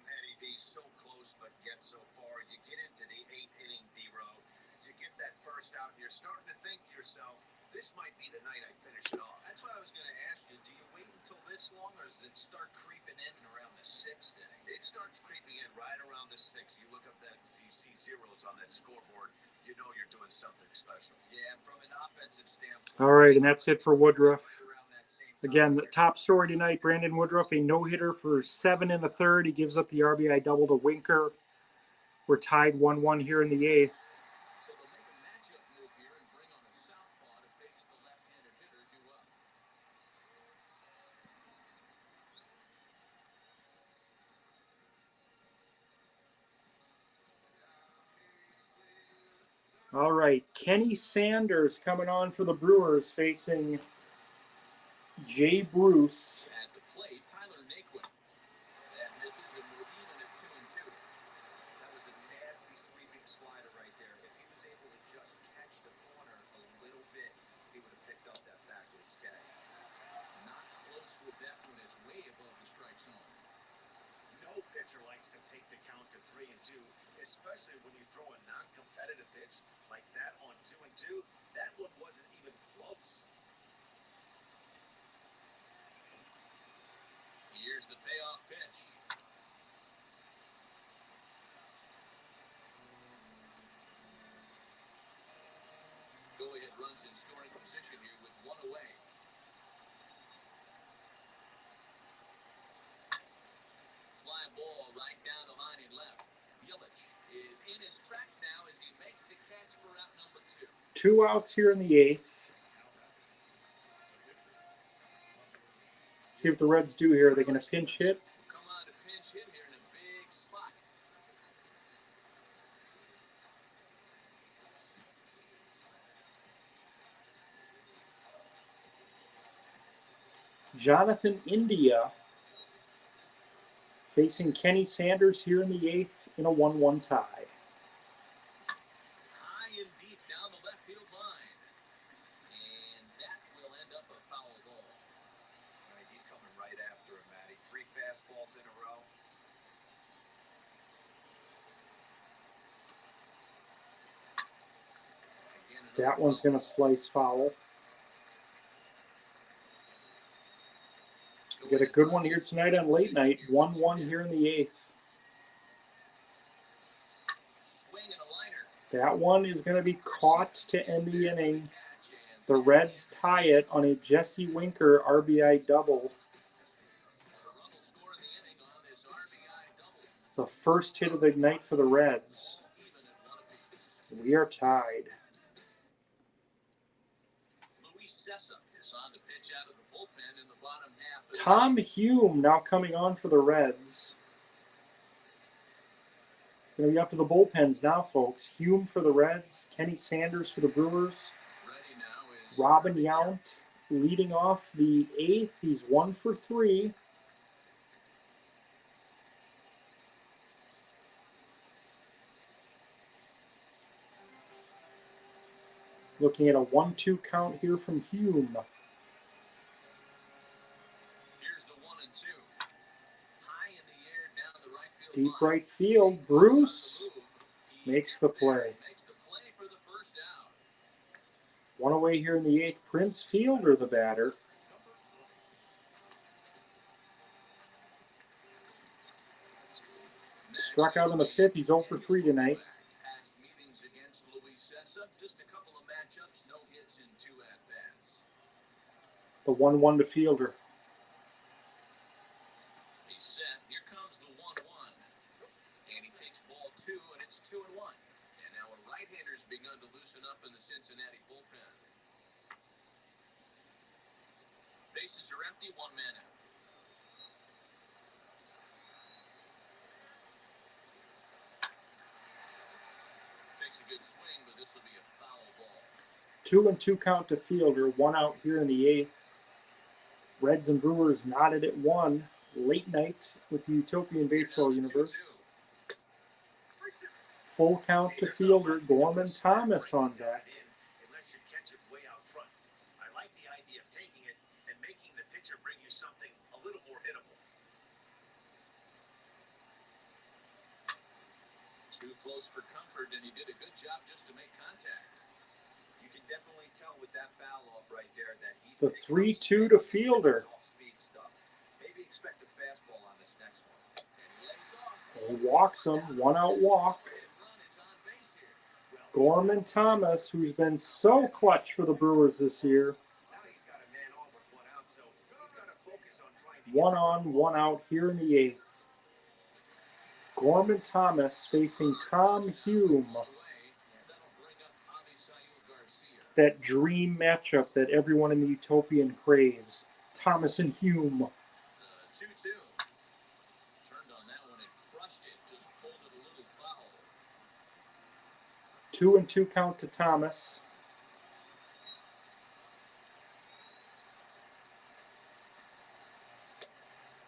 Speaker 3: Matty V, so close but yet so far. You get into the 8th inning, D-Row. You get that first out, and you're starting to think to yourself, this might be the night I finish it off.
Speaker 2: That's what I was going to ask you. Do you wait until this long, or does it start creeping in around the 6th inning?
Speaker 3: It starts creeping in right around the 6th. You look up that, you see zeros on that scoreboard, you know you're doing something special.
Speaker 2: Yeah, from an offensive standpoint.
Speaker 1: All right, and that's it for Woodruff.
Speaker 3: Right around that same
Speaker 1: Again,
Speaker 3: time.
Speaker 1: the top story tonight, Brandon Woodruff, a no-hitter for 7 1/3. He gives up the RBI double to Winker. We're tied 1-1 here in the 8th.
Speaker 2: So they'll make a matchup move here and bring on a southpaw to face the left-handed hitter due up.
Speaker 1: All right, Kenny Sanders coming on for the Brewers facing Jay Bruce.
Speaker 2: At the plate, Tyler Naquin. That misses and we're even at 2-2.
Speaker 3: That was a nasty sweeping slider right there. If he was able to just catch the corner a little bit, he would have picked up that backwards catch.
Speaker 2: Not close with that one. It's way above the strike zone.
Speaker 3: No pitch
Speaker 5: pitcher likes to take the count to 3-2, especially when you throw a non-competitive pitch like that on 2-2. That one wasn't even close.
Speaker 2: Here's the payoff pitch. Go-ahead runs in scoring position here with one away. Fly ball right down the line in left. Yelich is in his tracks now as he makes the catch for out number 2.
Speaker 1: 2 outs here in the 8th. See what the Reds do here. Are they going to pinch hit?
Speaker 2: Come on to pinch hit here in a big spot.
Speaker 1: Jonathan India facing Kenny Sanders here in the 8th in a 1-1 tie.
Speaker 2: High and deep down the left field line. And that will end up a foul ball.
Speaker 3: All right, he's coming right after him, Matty. 3 fastballs in a row.
Speaker 2: Again,
Speaker 1: That one's going to slice foul. Get a good one here tonight on late night. 1-1 here in the 8th.
Speaker 2: Swing and a liner.
Speaker 1: That one is going to be caught to end the inning. The Reds tie it on a Jesse Winker RBI double. The first hit of the night for the Reds. We are tied. Tom Hume now coming on for the Reds. It's going to be up to the bullpens now, folks. Hume for the Reds, Kenny Sanders for the Brewers. Robin Yount leading off the 8th. He's 1 for 3. Looking at a 1-2 count here from Hume.
Speaker 2: Here's the 1-2. High in the air down the right field
Speaker 1: Deep
Speaker 2: line.
Speaker 1: right field. Bruce makes the play.
Speaker 2: Makes the play for the first out.
Speaker 1: One away here in the 8th. Prince Fielder, the batter. Struck out in the 5th. He's 0 for 3 tonight.
Speaker 2: Past meetings against Luis Cessa, just a couple of matchups, no hits in 2 at-bats.
Speaker 1: The 1-1 to Fielder.
Speaker 2: He's set. Here comes the 1-1. And he takes ball 2, and it's 2-1. And now a right-hander's begun to loosen up in the Cincinnati bullpen. Bases are empty, 1 man out. Takes a good swing, but this will be a foul ball.
Speaker 1: 2-2 count to Fielder. 1 out here in the 8th. Reds and Brewers knotted at 1. Late night with the Utopian Baseball Universe. Full count to Fielder. Gorman Thomas on deck.
Speaker 5: Unless you catch it way out front. I like the idea of taking it and making the pitcher bring you something a little more hittable.
Speaker 2: Too close for comfort, and he did a good job just to make contact.
Speaker 3: You can definitely tell with that foul off right there that he's
Speaker 1: The 3-2 to Fielder.
Speaker 3: Speed stuff. Maybe expect a fastball on this next one.
Speaker 2: And he lays off.
Speaker 1: He walks him. 1 out walk.
Speaker 2: Run is on base here.
Speaker 1: Gorman Thomas, who's been so clutch for the Brewers this year.
Speaker 5: Now he's got a man off with 1 out, so he's got to focus on trying to
Speaker 1: 1 on, 1 out here in the 8th. Gorman Thomas facing Tom Hume. That dream matchup that everyone in the Utopian craves. Thomas and Hume.
Speaker 2: 2-2. Turned on that one and crushed it. Just pulled it a little foul.
Speaker 1: 2-2 count to Thomas.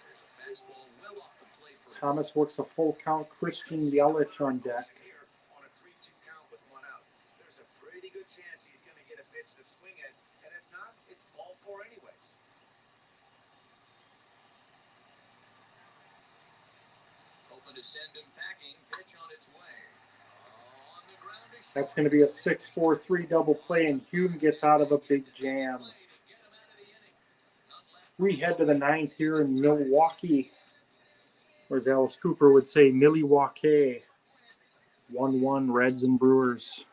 Speaker 2: There's a fastball well off the plate for
Speaker 1: Thomas works a full count. Christian Yelich on deck.
Speaker 5: here on a 3-2 count with 1 out. There's a pretty good chance he's going to get a pitch to swing at, and if not, it's ball 4 anyways.
Speaker 2: send him packing. Pitch on its way. On the ground is
Speaker 1: That's going to be a 6-4-3 double play, and Hume gets out of a big jam. We head to the ninth here in Milwaukee, or as Alice Cooper would say, Milwaukee. 1-1 Reds and Brewers.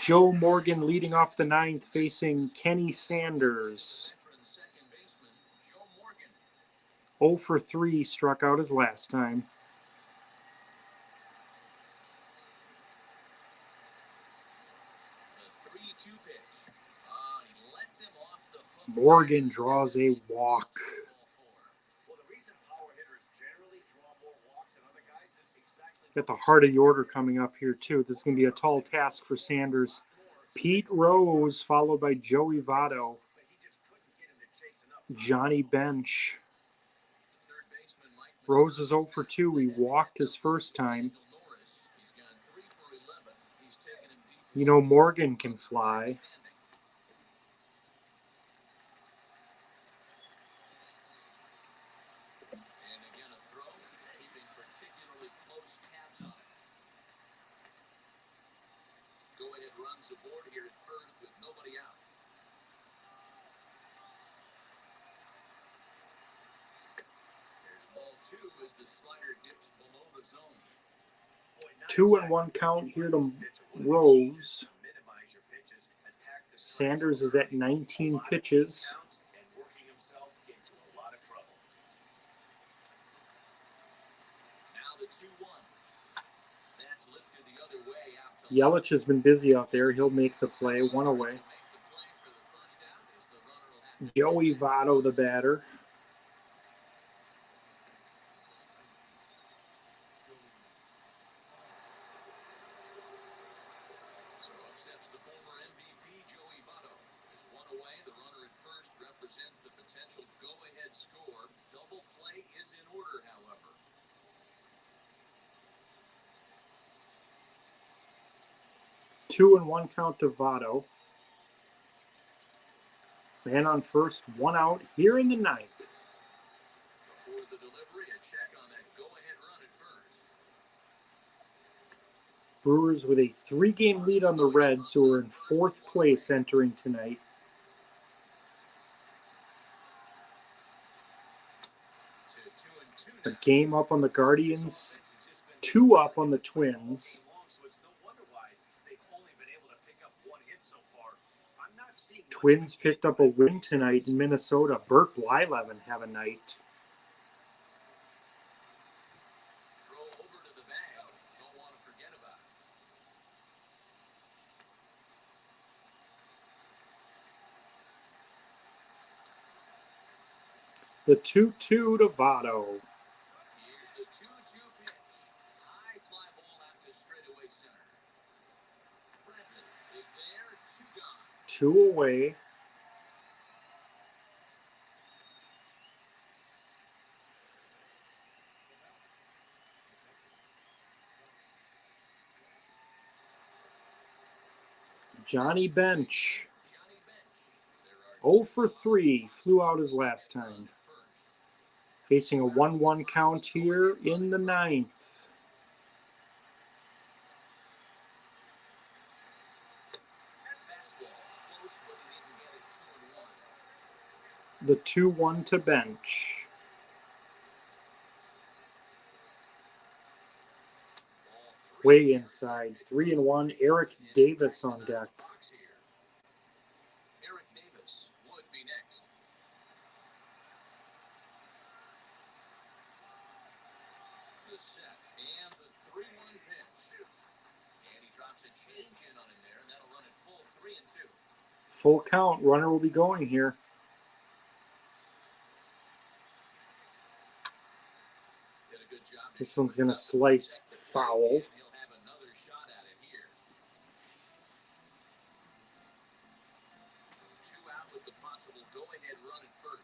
Speaker 1: Joe Morgan leading off the ninth, facing Kenny Sanders. 0 for 3, struck out his last time. Morgan draws a walk. Got the heart of the order coming up here, too. This is going to be a tall task for Sanders. Pete Rose, followed by Joey Votto. Johnny Bench. Rose is 0 for 2. He walked his first time. You know, Morgan can fly.
Speaker 2: Runs aboard here at first with nobody out. There's ball 2 as the slider dips below the zone.
Speaker 1: 2-1 count here to Rose. Sanders is at 19 pitches.
Speaker 2: Now the 2-1. That's lifted the other way out to
Speaker 1: Yelich has been busy out there. He'll make the play. 1 away. Joey Votto, the batter.
Speaker 2: So upsets the former MVP Joey Votto. Is 1 away. The runner at first represents the potential go-ahead score. Double play is in order, however.
Speaker 1: 2-1 count to Votto. Man on first, 1 out here in the ninth.
Speaker 2: Before the delivery, a check on that go-ahead run at first.
Speaker 1: Brewers with a 3-game lead on the Reds, who are in 4th place entering tonight. A game up on the Guardians, 2 up on the Twins. Twins picked up a win tonight in Minnesota. Burt Blyleven have a night.
Speaker 2: Throw over to the bag. Don't want to forget about it.
Speaker 1: The 2-2 to Votto.
Speaker 2: Here's the 2-2 pitch. High fly ball out to straightaway center. Bradman is there. 2 gone.
Speaker 1: 2 away. Johnny Bench. 0 for 3. Flew out his last time. Facing a 1-1 count here in the ninth. The 2-1 to Bench. Way inside. 3-1. Eric Davis on deck.
Speaker 2: Eric Davis would be next. The set and the 3-1 pitch. And he drops a change in on him there, and that'll run it full 3-2.
Speaker 1: Full count. Runner will be going here. This one's going to slice foul.
Speaker 2: He'll have another shot at it here. 2 out with the possible go-ahead run at first.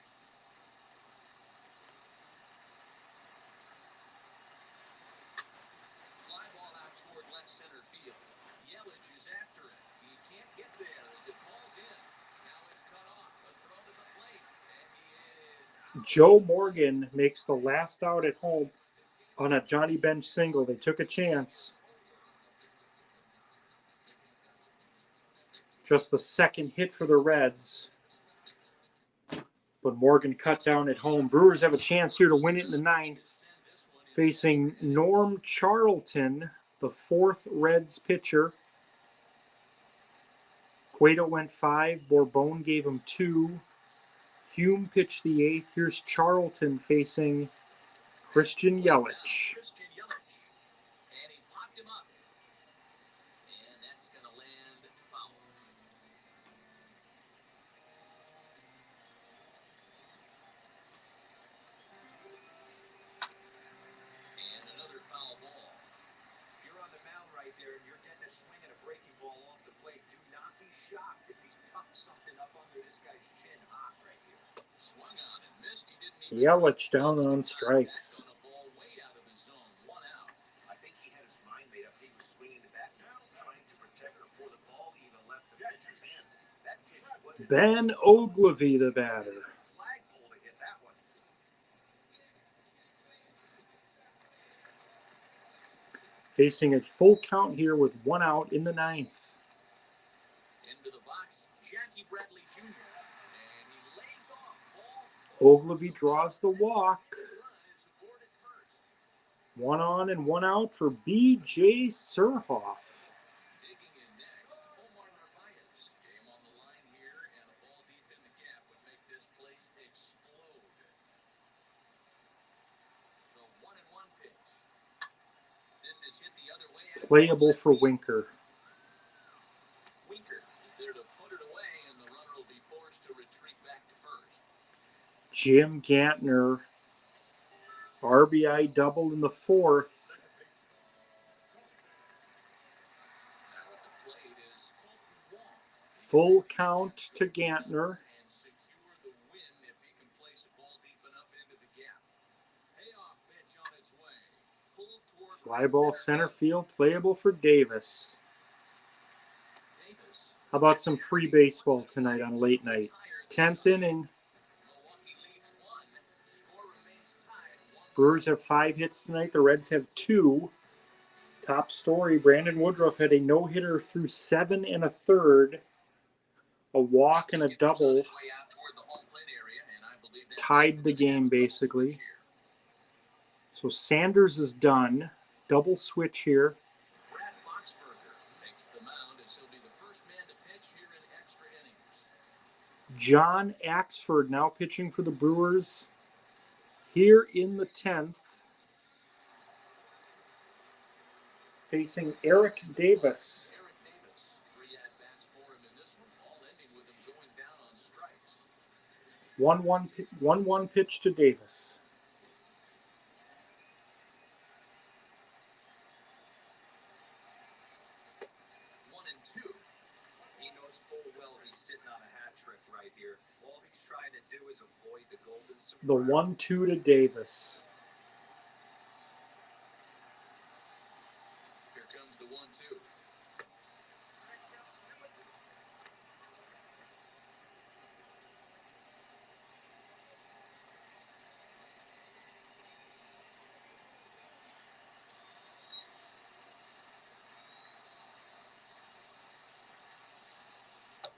Speaker 2: Fly ball out toward left center field. Yelich is after it. He can't get there as it falls in. Now it's cut off.
Speaker 1: Joe Morgan makes the last out at home on a Johnny Bench single. They took a chance. Just the second hit for the Reds. But Morgan cut down at home. Brewers have a chance here to win it in the ninth. Facing Norm Charlton, the fourth Reds pitcher. Cueto went 5. Bourbon gave him 2. Hume pitched the 8th. Here's Charlton facing Christian Yelich.
Speaker 2: And he popped him up. And that's going to land foul. And another foul ball.
Speaker 3: If you're on the mound right there and you're getting a swing and a breaking ball off the plate, do not be shocked if he tucks something up under this guy's chin hot right here.
Speaker 2: Swung on and missed. He didn't even
Speaker 1: Yelich down on strikes.
Speaker 2: on a ball way out of his zone. 1 out.
Speaker 5: I think he had his mind made up. He was swinging the bat now, trying to protect her before the ball even left the pitcher's hand. That pitch wasn't
Speaker 1: Ben Ogilvy, the batter.
Speaker 5: flagpole to hit that one.
Speaker 1: Facing a full count here with 1 out in the ninth.
Speaker 2: Into the box, Jackie Bradley Jr. And he lays off. Ball
Speaker 1: Ogilvy draws the walk.
Speaker 2: run is aborted first.
Speaker 1: 1 on and 1 out for B.J. Surhoff.
Speaker 2: Digging in next, Omar Narvaez. Game on the line here, and a ball deep in the gap would make this place explode. The 1-1 pitch. This is hit the other way.
Speaker 1: Playable for Winker.
Speaker 2: Winker is there to put it away, and the runner will be forced to retreat back to first.
Speaker 1: Jim Gantner, RBI double in the 4th.
Speaker 2: Now at the plate is Colton Wong.
Speaker 1: Full count to Gantner.
Speaker 2: And secure the win if he can place a ball deep enough into the gap. Payoff pitch on its way. Pulled toward
Speaker 1: Fly ball center field, playable for Davis.
Speaker 2: Davis.
Speaker 1: How about some free baseball tonight on late night? 10th inning.
Speaker 2: Milwaukee leads 1. Score remains tied. 1.
Speaker 1: Brewers have 5 hits tonight. The Reds have 2. Top story, Brandon Woodruff had a no-hitter through 7 1/3. A walk and a double.
Speaker 2: Way out toward the home plate area, and I believe that
Speaker 1: Tied the game, basically. So Sanders is done. Double switch here.
Speaker 2: Brad Boxberger takes the mound as he'll be the first man to pitch here in extra innings.
Speaker 1: John Axford now pitching for the Brewers here in the 10th. Facing Eric Davis.
Speaker 2: Eric Davis, 3 at-bats for him in this one, all ending with him going down on strikes.
Speaker 1: 1-1 pitch to Davis.
Speaker 2: 1-2.
Speaker 3: He knows full well he's sitting on a hat trick right here. All he's trying to do is avoid the golden
Speaker 1: The
Speaker 3: sombrero.
Speaker 1: 1-2 to Davis.
Speaker 2: Here comes the 1-2.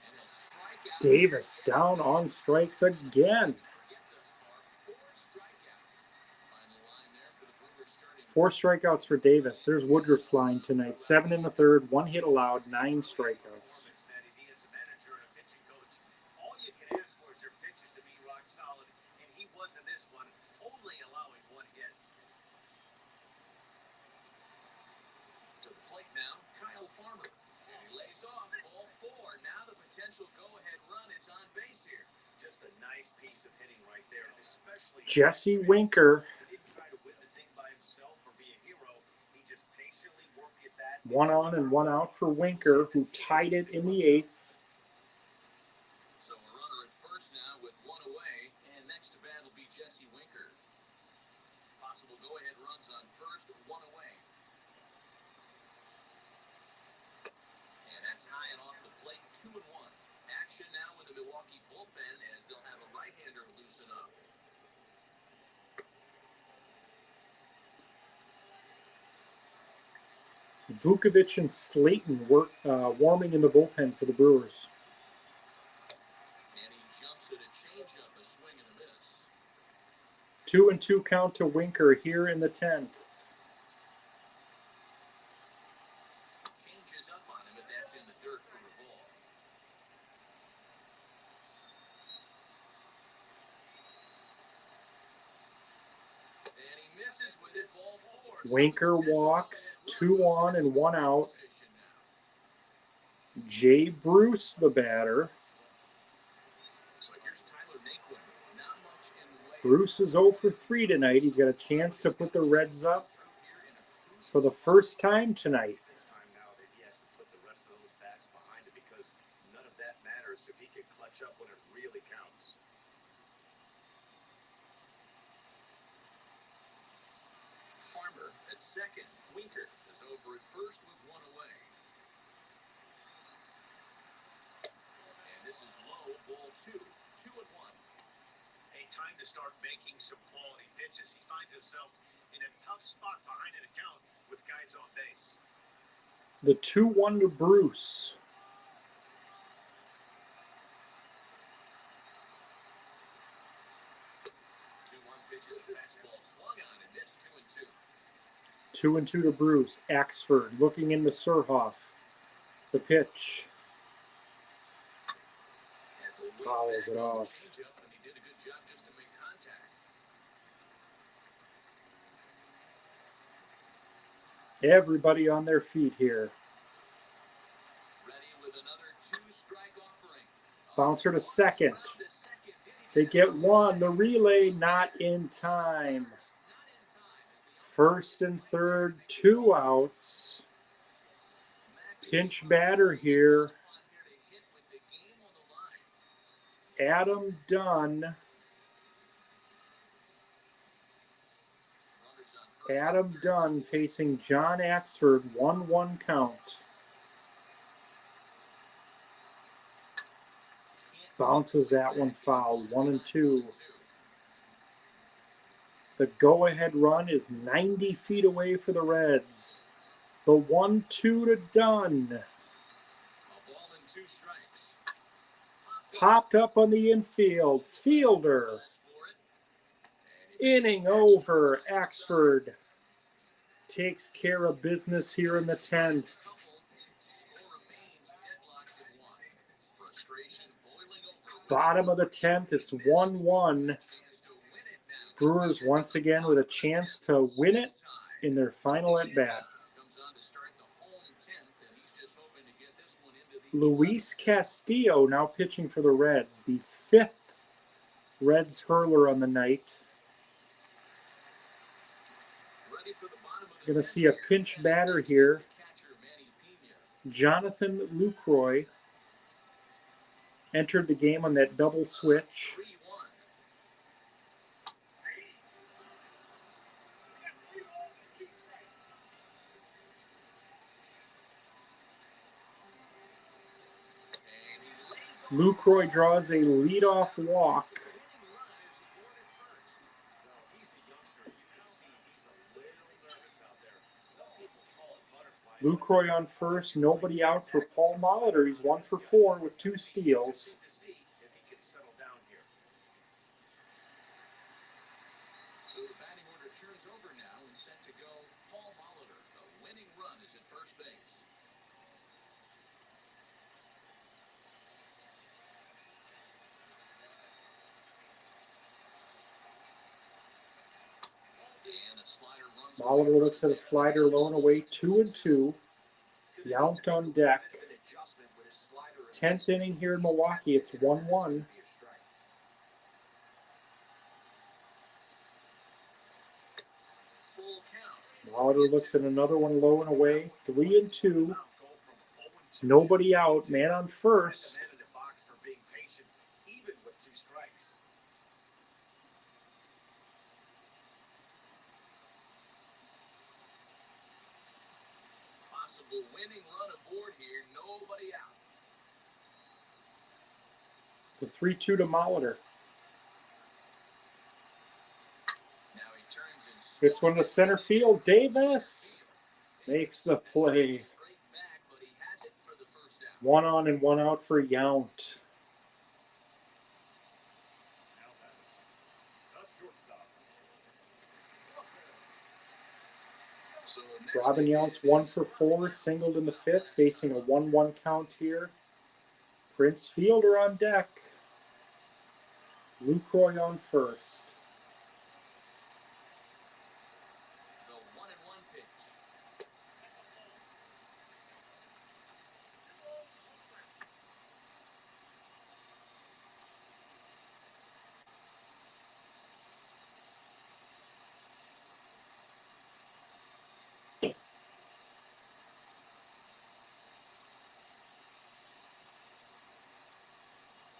Speaker 2: And a strikeout.
Speaker 1: Davis down on strikes again.
Speaker 2: Get thus far, 4 strikeouts. Final line there for the Brewers starting.
Speaker 1: 4 strikeouts for Davis. There's Woodruff's line tonight. 7 1/3, 1 hit allowed, 9 strikeouts.
Speaker 5: Matty, as a manager and a pitching coach, all you can ask for is your pitches to be rock solid, and he was in this one, only allowing 1 hit.
Speaker 2: To the plate now, Kyle Farmer. And he lays off ball 4. Now the potential go-ahead run is on base here.
Speaker 5: Just a nice piece of hitting right there, especially
Speaker 1: Jesse Winker,
Speaker 5: he didn't try to win the thing by himself or be a hero. He just patiently worked the at-bat.
Speaker 1: 1 on and 1 out for Winker, who tied it in the 8th.
Speaker 2: So a runner at first now with 1 away. And next to bat will be Jesse Winker. Possible go-ahead runs on first, 1 away. And that's high and off the plate, 2-1. Action now with the Milwaukee bullpen as they'll have a right-hander loosen up.
Speaker 1: Vukovic and Slayton warming in the bullpen for the Brewers.
Speaker 2: And he jumps at a changeup, a swing and a miss.
Speaker 1: 2-2 count to Winker here in the 10th.
Speaker 2: Changes up on him, but that's in the dirt for a ball. And he misses with it, ball 4.
Speaker 1: Winker walks, 2 on and 1 out. Jay Bruce, the batter.
Speaker 2: So here's Tyler Naquin. Not much in the way.
Speaker 1: Bruce is 0 for 3 tonight. He's got a chance to put the Reds up for the first time tonight.
Speaker 5: This time now that he has to put the rest of those bats behind it because none of that matters if he can clutch up when it really counts.
Speaker 2: Farmer at second. Winker is over at first with 1 away. And this is low, ball 2. 2-1.
Speaker 5: Hey, time to start making some quality pitches. He finds himself in a tough spot behind an account with guys on base.
Speaker 1: The 2-1 to Bruce.
Speaker 2: 2-1 pitches, a fastball swung on and missed. 2-2.
Speaker 1: 2-2 to Bruce. Axford looking into Surhoff. The pitch.
Speaker 2: And the whip
Speaker 1: Fouls
Speaker 2: back
Speaker 1: it
Speaker 2: on the
Speaker 1: off.
Speaker 2: changeup, and he did a good job just to make contact.
Speaker 1: Everybody on their feet here.
Speaker 2: Ready with another 2-strike offering.
Speaker 1: Bouncer to second.
Speaker 2: Ground to second.
Speaker 1: They get 1. The relay not in time. First and third, 2 outs. Pinch batter here. Adam Dunn. Adam Dunn facing John Axford. 1-1 count. Bounces that one foul. 1-2. The go-ahead run is 90 feet away for the Reds. The 1-2 to Dunn.
Speaker 2: A ball and 2 strikes.
Speaker 1: Popped up on the infield. Fielder. Inning over. Axford takes care of business here in the 10th. Bottom of the 10th, it's 1-1. Brewers once again with a chance to win it in their final at-bat. Luis Castillo now pitching for the Reds, the 5th Reds hurler on the night. Going to see a pinch batter here. Jonathan Lucroy entered the game on that double switch. Lucroy draws a leadoff walk. Lucroy on first, nobody out for Paul Molitor. He's 1 for 4 with 2 steals.
Speaker 2: So the batting order turns over now and set to go. Paul Molitor, the winning run is at first base.
Speaker 1: Molitor looks at a slider low and away, 2-2. Yount on deck. 10th inning here in Milwaukee. It's 1-1. Molitor looks at another one low and away, 3-2. Nobody out, man on first.
Speaker 2: Possible winning run aboard here, nobody out.
Speaker 1: The 3-2 to Molitor.
Speaker 2: Now he turns and
Speaker 1: It's one to center field. Davis Makes the play.
Speaker 2: Straight back, but he has it for the first down.
Speaker 1: 1 on and 1 out for Yount.
Speaker 2: So next
Speaker 1: Robin
Speaker 2: they
Speaker 1: Yount's
Speaker 2: get
Speaker 1: 1
Speaker 2: is
Speaker 1: for 4, singled in the 5th, facing a 1-1 count here. Prince Fielder on deck. Lucroy on first.
Speaker 2: the 1-1 pitch.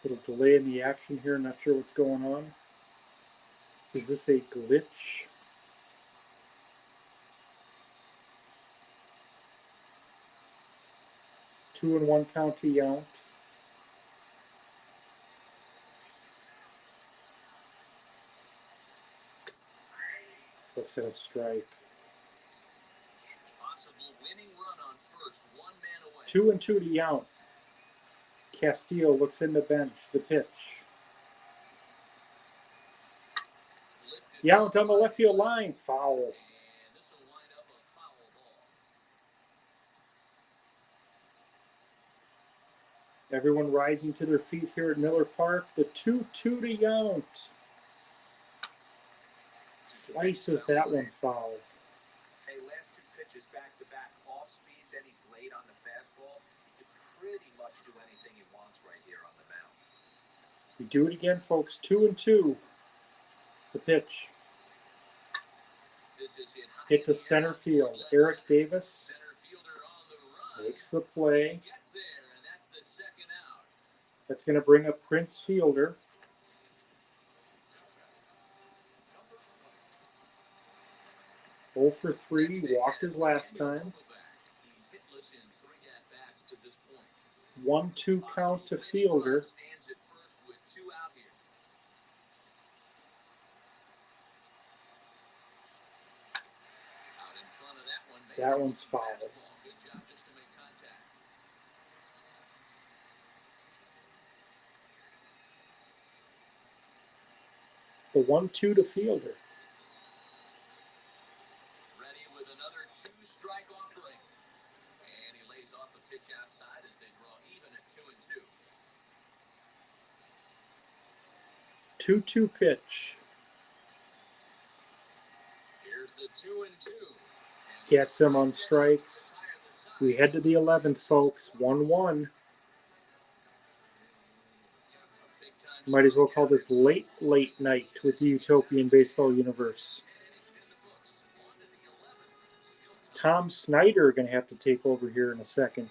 Speaker 1: Little delay in the action here, not sure what's going on. Is this a glitch? Two and 1 count to Yount. Looks at a strike.
Speaker 2: Possible winning run on first, 1 man away.
Speaker 1: 2 and 2 to Yount. Castillo looks in the bench. The pitch.
Speaker 2: Lifted
Speaker 1: Yount on the left field line. Foul.
Speaker 2: and this will wind up a foul ball.
Speaker 1: Everyone rising to their feet here at Miller Park. The 2-2 to Yount. Slices that one foul.
Speaker 3: Hey, last 2 pitches back to back, off speed, then he's late on the fastball. He can pretty much do anything he wants right here on the mound.
Speaker 1: We do it again, folks. 2 and 2. The pitch.
Speaker 2: This is hit
Speaker 1: Hit to center field. Eric Davis
Speaker 2: Center fielder on the run.
Speaker 1: makes the play.
Speaker 2: Gets there, and that's the second out.
Speaker 1: That's going to bring up Prince Fielder. 0 for 3. Walked his last time.
Speaker 2: He's hitless in 3 at-bats to this point.
Speaker 1: 1-2 count to Fielder.
Speaker 2: Stands at first with 2 out here. Out in front of that one.
Speaker 1: That one's foul.
Speaker 2: Fastball. Good job just to make contact.
Speaker 1: The 1-2 to Fielder.
Speaker 2: Ready with another 2-strike offering. And he lays off the pitch outside as they draw even at 2 and 2.
Speaker 1: 2-2 pitch.
Speaker 2: Here's the 2 and 2. And
Speaker 1: Gets him on strikes.
Speaker 2: higher the side.
Speaker 1: We head to the 11th, folks. 1-1.
Speaker 2: Big time
Speaker 1: Might as well call this late night with the Utopian Baseball Universe.
Speaker 2: innings in the books. On to the 11th. Still
Speaker 1: Tom Snyder going to have to take over here in a second.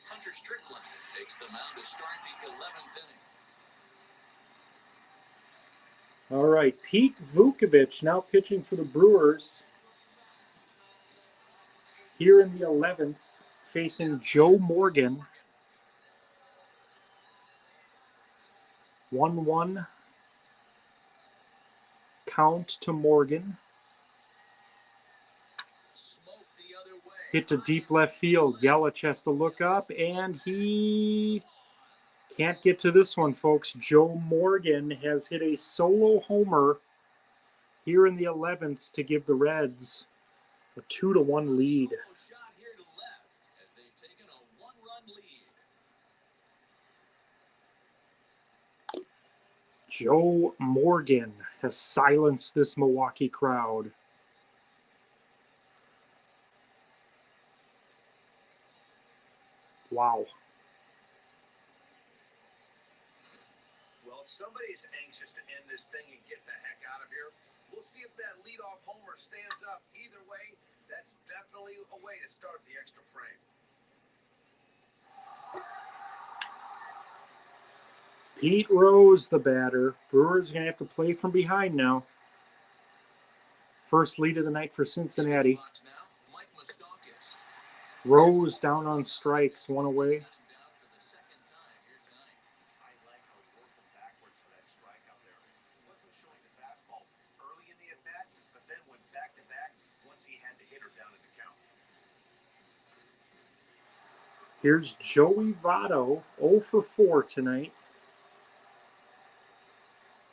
Speaker 2: Hunter Strickland takes the mound to start the 11th inning.
Speaker 1: All right, Pete Vukovich now pitching for the Brewers. Here in the 11th, facing Joe Morgan. 1-1 count to Morgan.
Speaker 2: Smoke the other way.
Speaker 1: Hit to deep left field. Yelich has to look up, and he can't get to this one, folks. Joe Morgan has hit a solo homer here in the 11th to give the Reds a 2-1 lead.
Speaker 2: Solo shot here to left as they've taken a 1-run lead.
Speaker 1: Joe Morgan has silenced this Milwaukee crowd. Wow.
Speaker 5: Well, somebody's anxious to end this thing and get the heck out of here. We'll see if that leadoff homer stands up. Either way, that's definitely a way to start the extra frame.
Speaker 1: Pete Rose, the batter. Brewers going to have to play from behind now. First lead of the night for Cincinnati.
Speaker 2: Box now, Mike Moustakas.
Speaker 1: Rose down on strikes, 1 away.
Speaker 2: Down for the second time here tonight.
Speaker 5: I like how he worked him backwards for that strikeout there. was showing the fastball early in the at-bat, but then went back-to-back once he had the hitter down in the count.
Speaker 1: Here's Joey Votto, 0 for 4 tonight.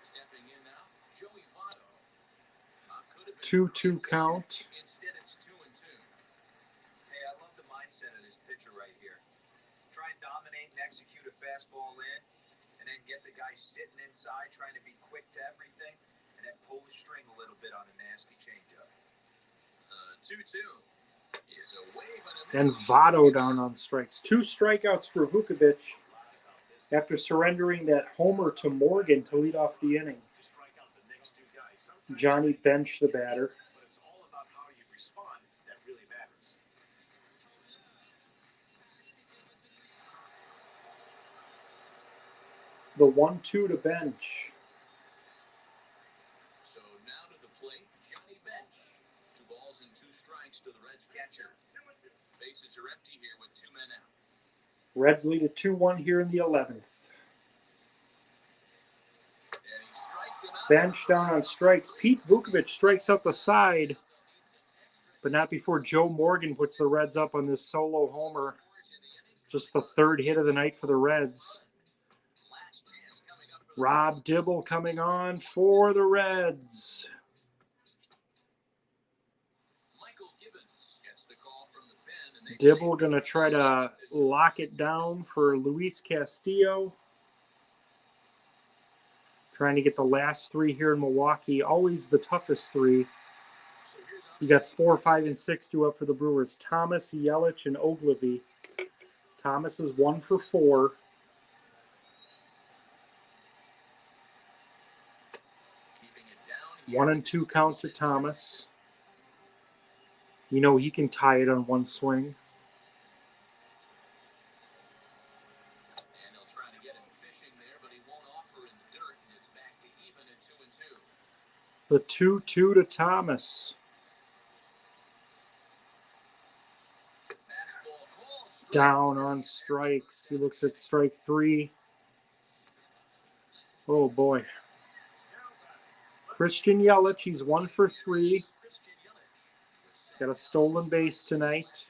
Speaker 2: Stepping in now, Joey Votto. Could have been
Speaker 1: 2-2 count.
Speaker 2: Instead, it's 2-2.
Speaker 3: Hey, I love the mindset of this pitcher right here. Try and dominate and execute a fastball in, and then get the guy sitting inside trying to be quick to everything, and then pull the string a little bit on a nasty changeup.
Speaker 2: 2-2 is a wave and a
Speaker 1: And
Speaker 2: miss.
Speaker 1: Votto down on strikes. 2 strikeouts for Vukovic after surrendering that homer to Morgan to lead off the inning.
Speaker 5: To strike out the next two guys. Sometimes
Speaker 1: Johnny benched the batter.
Speaker 5: but it's all about how you respond that really matters.
Speaker 1: The 1-2 to bench.
Speaker 2: So now to the plate, Johnny Bench. 2 balls and 2 strikes to the Reds catcher. Bases are empty here with 2 men out.
Speaker 1: Reds lead at 2-1 here in the 11th.
Speaker 2: And he strikes him out.
Speaker 1: Bench down on strikes. Pete Vukovic strikes out the side, but not before Joe Morgan puts the Reds up on this solo homer. Just the 3rd hit of the night for the Reds.
Speaker 2: Last chance coming up for the
Speaker 1: Rob Dibble coming on for the Reds.
Speaker 2: Michael Gibbons gets the call from the pen. And they
Speaker 1: Dibble going to try to lock it down for Luis Castillo. Trying to get the last 3 here in Milwaukee. Always the toughest 3. You got 4, 5, and 6 due up for the Brewers. Thomas, Yelich, and Ogilvy. Thomas is 1 for 4.
Speaker 2: keeping it down here.
Speaker 1: 1 and 2 count to Thomas. You know he can tie it on one swing.
Speaker 2: And he'll try to get him fishing there, but he won't offer in the dirt. And it's back to even at 2-2.
Speaker 1: The 2-2 to Thomas.
Speaker 2: Fastball called. Strike.
Speaker 1: Down on strikes. He looks at strike 3. Oh boy. Christian Yelich, he's 1 for 3.
Speaker 2: Christian Yelich.
Speaker 1: Got a stolen base tonight.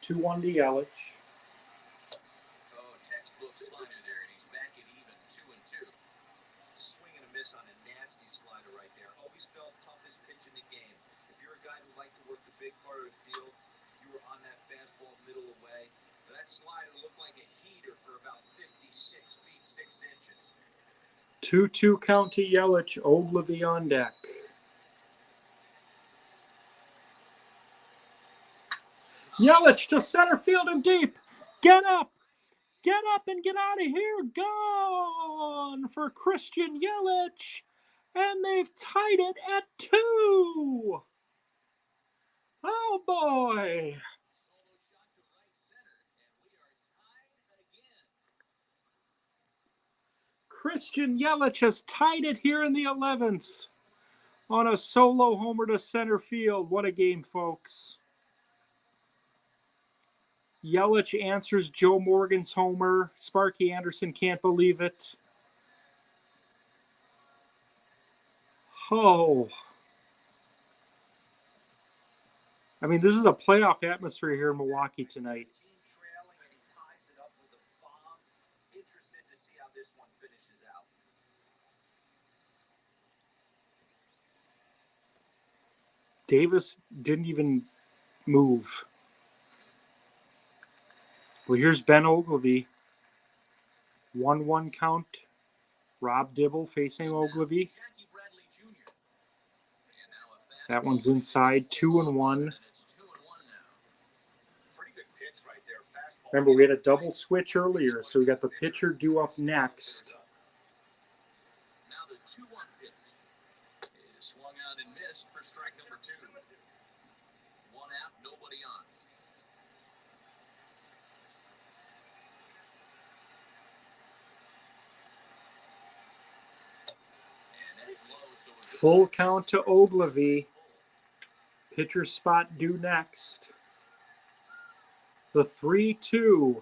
Speaker 1: Two 1 to Yelich.
Speaker 2: Oh, textbook slider there, and he's back at even 2-2.
Speaker 3: Swing and a miss on a nasty slider right there. Always felt toughest pitch in the game. If you're a guy who liked to work the big part of the field, you were on that fastball middle away. But that slider looked like a heater for about 56 feet 6 inches.
Speaker 1: 2-2 count to Yelich. Ogilvy on deck. Yelich to center field and deep. Get up. Get up and get out of here. Gone for Christian Yelich. And they've tied it at 2. Oh boy.
Speaker 2: Solo shot to right center, and we are tied again.
Speaker 1: Christian Yelich has tied it here in the 11th on a solo homer to center field. What a game, folks. Yelich answers Joe Morgan's homer. Sparky Anderson can't believe it. Oh. I mean, this is a playoff atmosphere here in Milwaukee tonight.
Speaker 3: Team trailing, and he ties it up with a bomb. Interested to see how this one finishes out.
Speaker 1: Davis didn't even move. Well, here's Ben Ogilvy. 1-1 count. Rob Dibble facing Ogilvy.
Speaker 2: Jackie Bradley Jr. And now a
Speaker 1: That
Speaker 2: fastball
Speaker 1: one's inside. 2-1.
Speaker 2: and it's 2-1 now.
Speaker 5: Pretty good pitch right there. Fastball.
Speaker 1: Remember, we had a double switch earlier, so we got the pitcher due up next.
Speaker 2: Now the 2-1 pitch is swung out and missed for strike number 2. 1 out, nobody on. And that's low, so it's
Speaker 1: Full count to Ogilvy. Pitcher spot due next. The 3-2.
Speaker 2: Turned on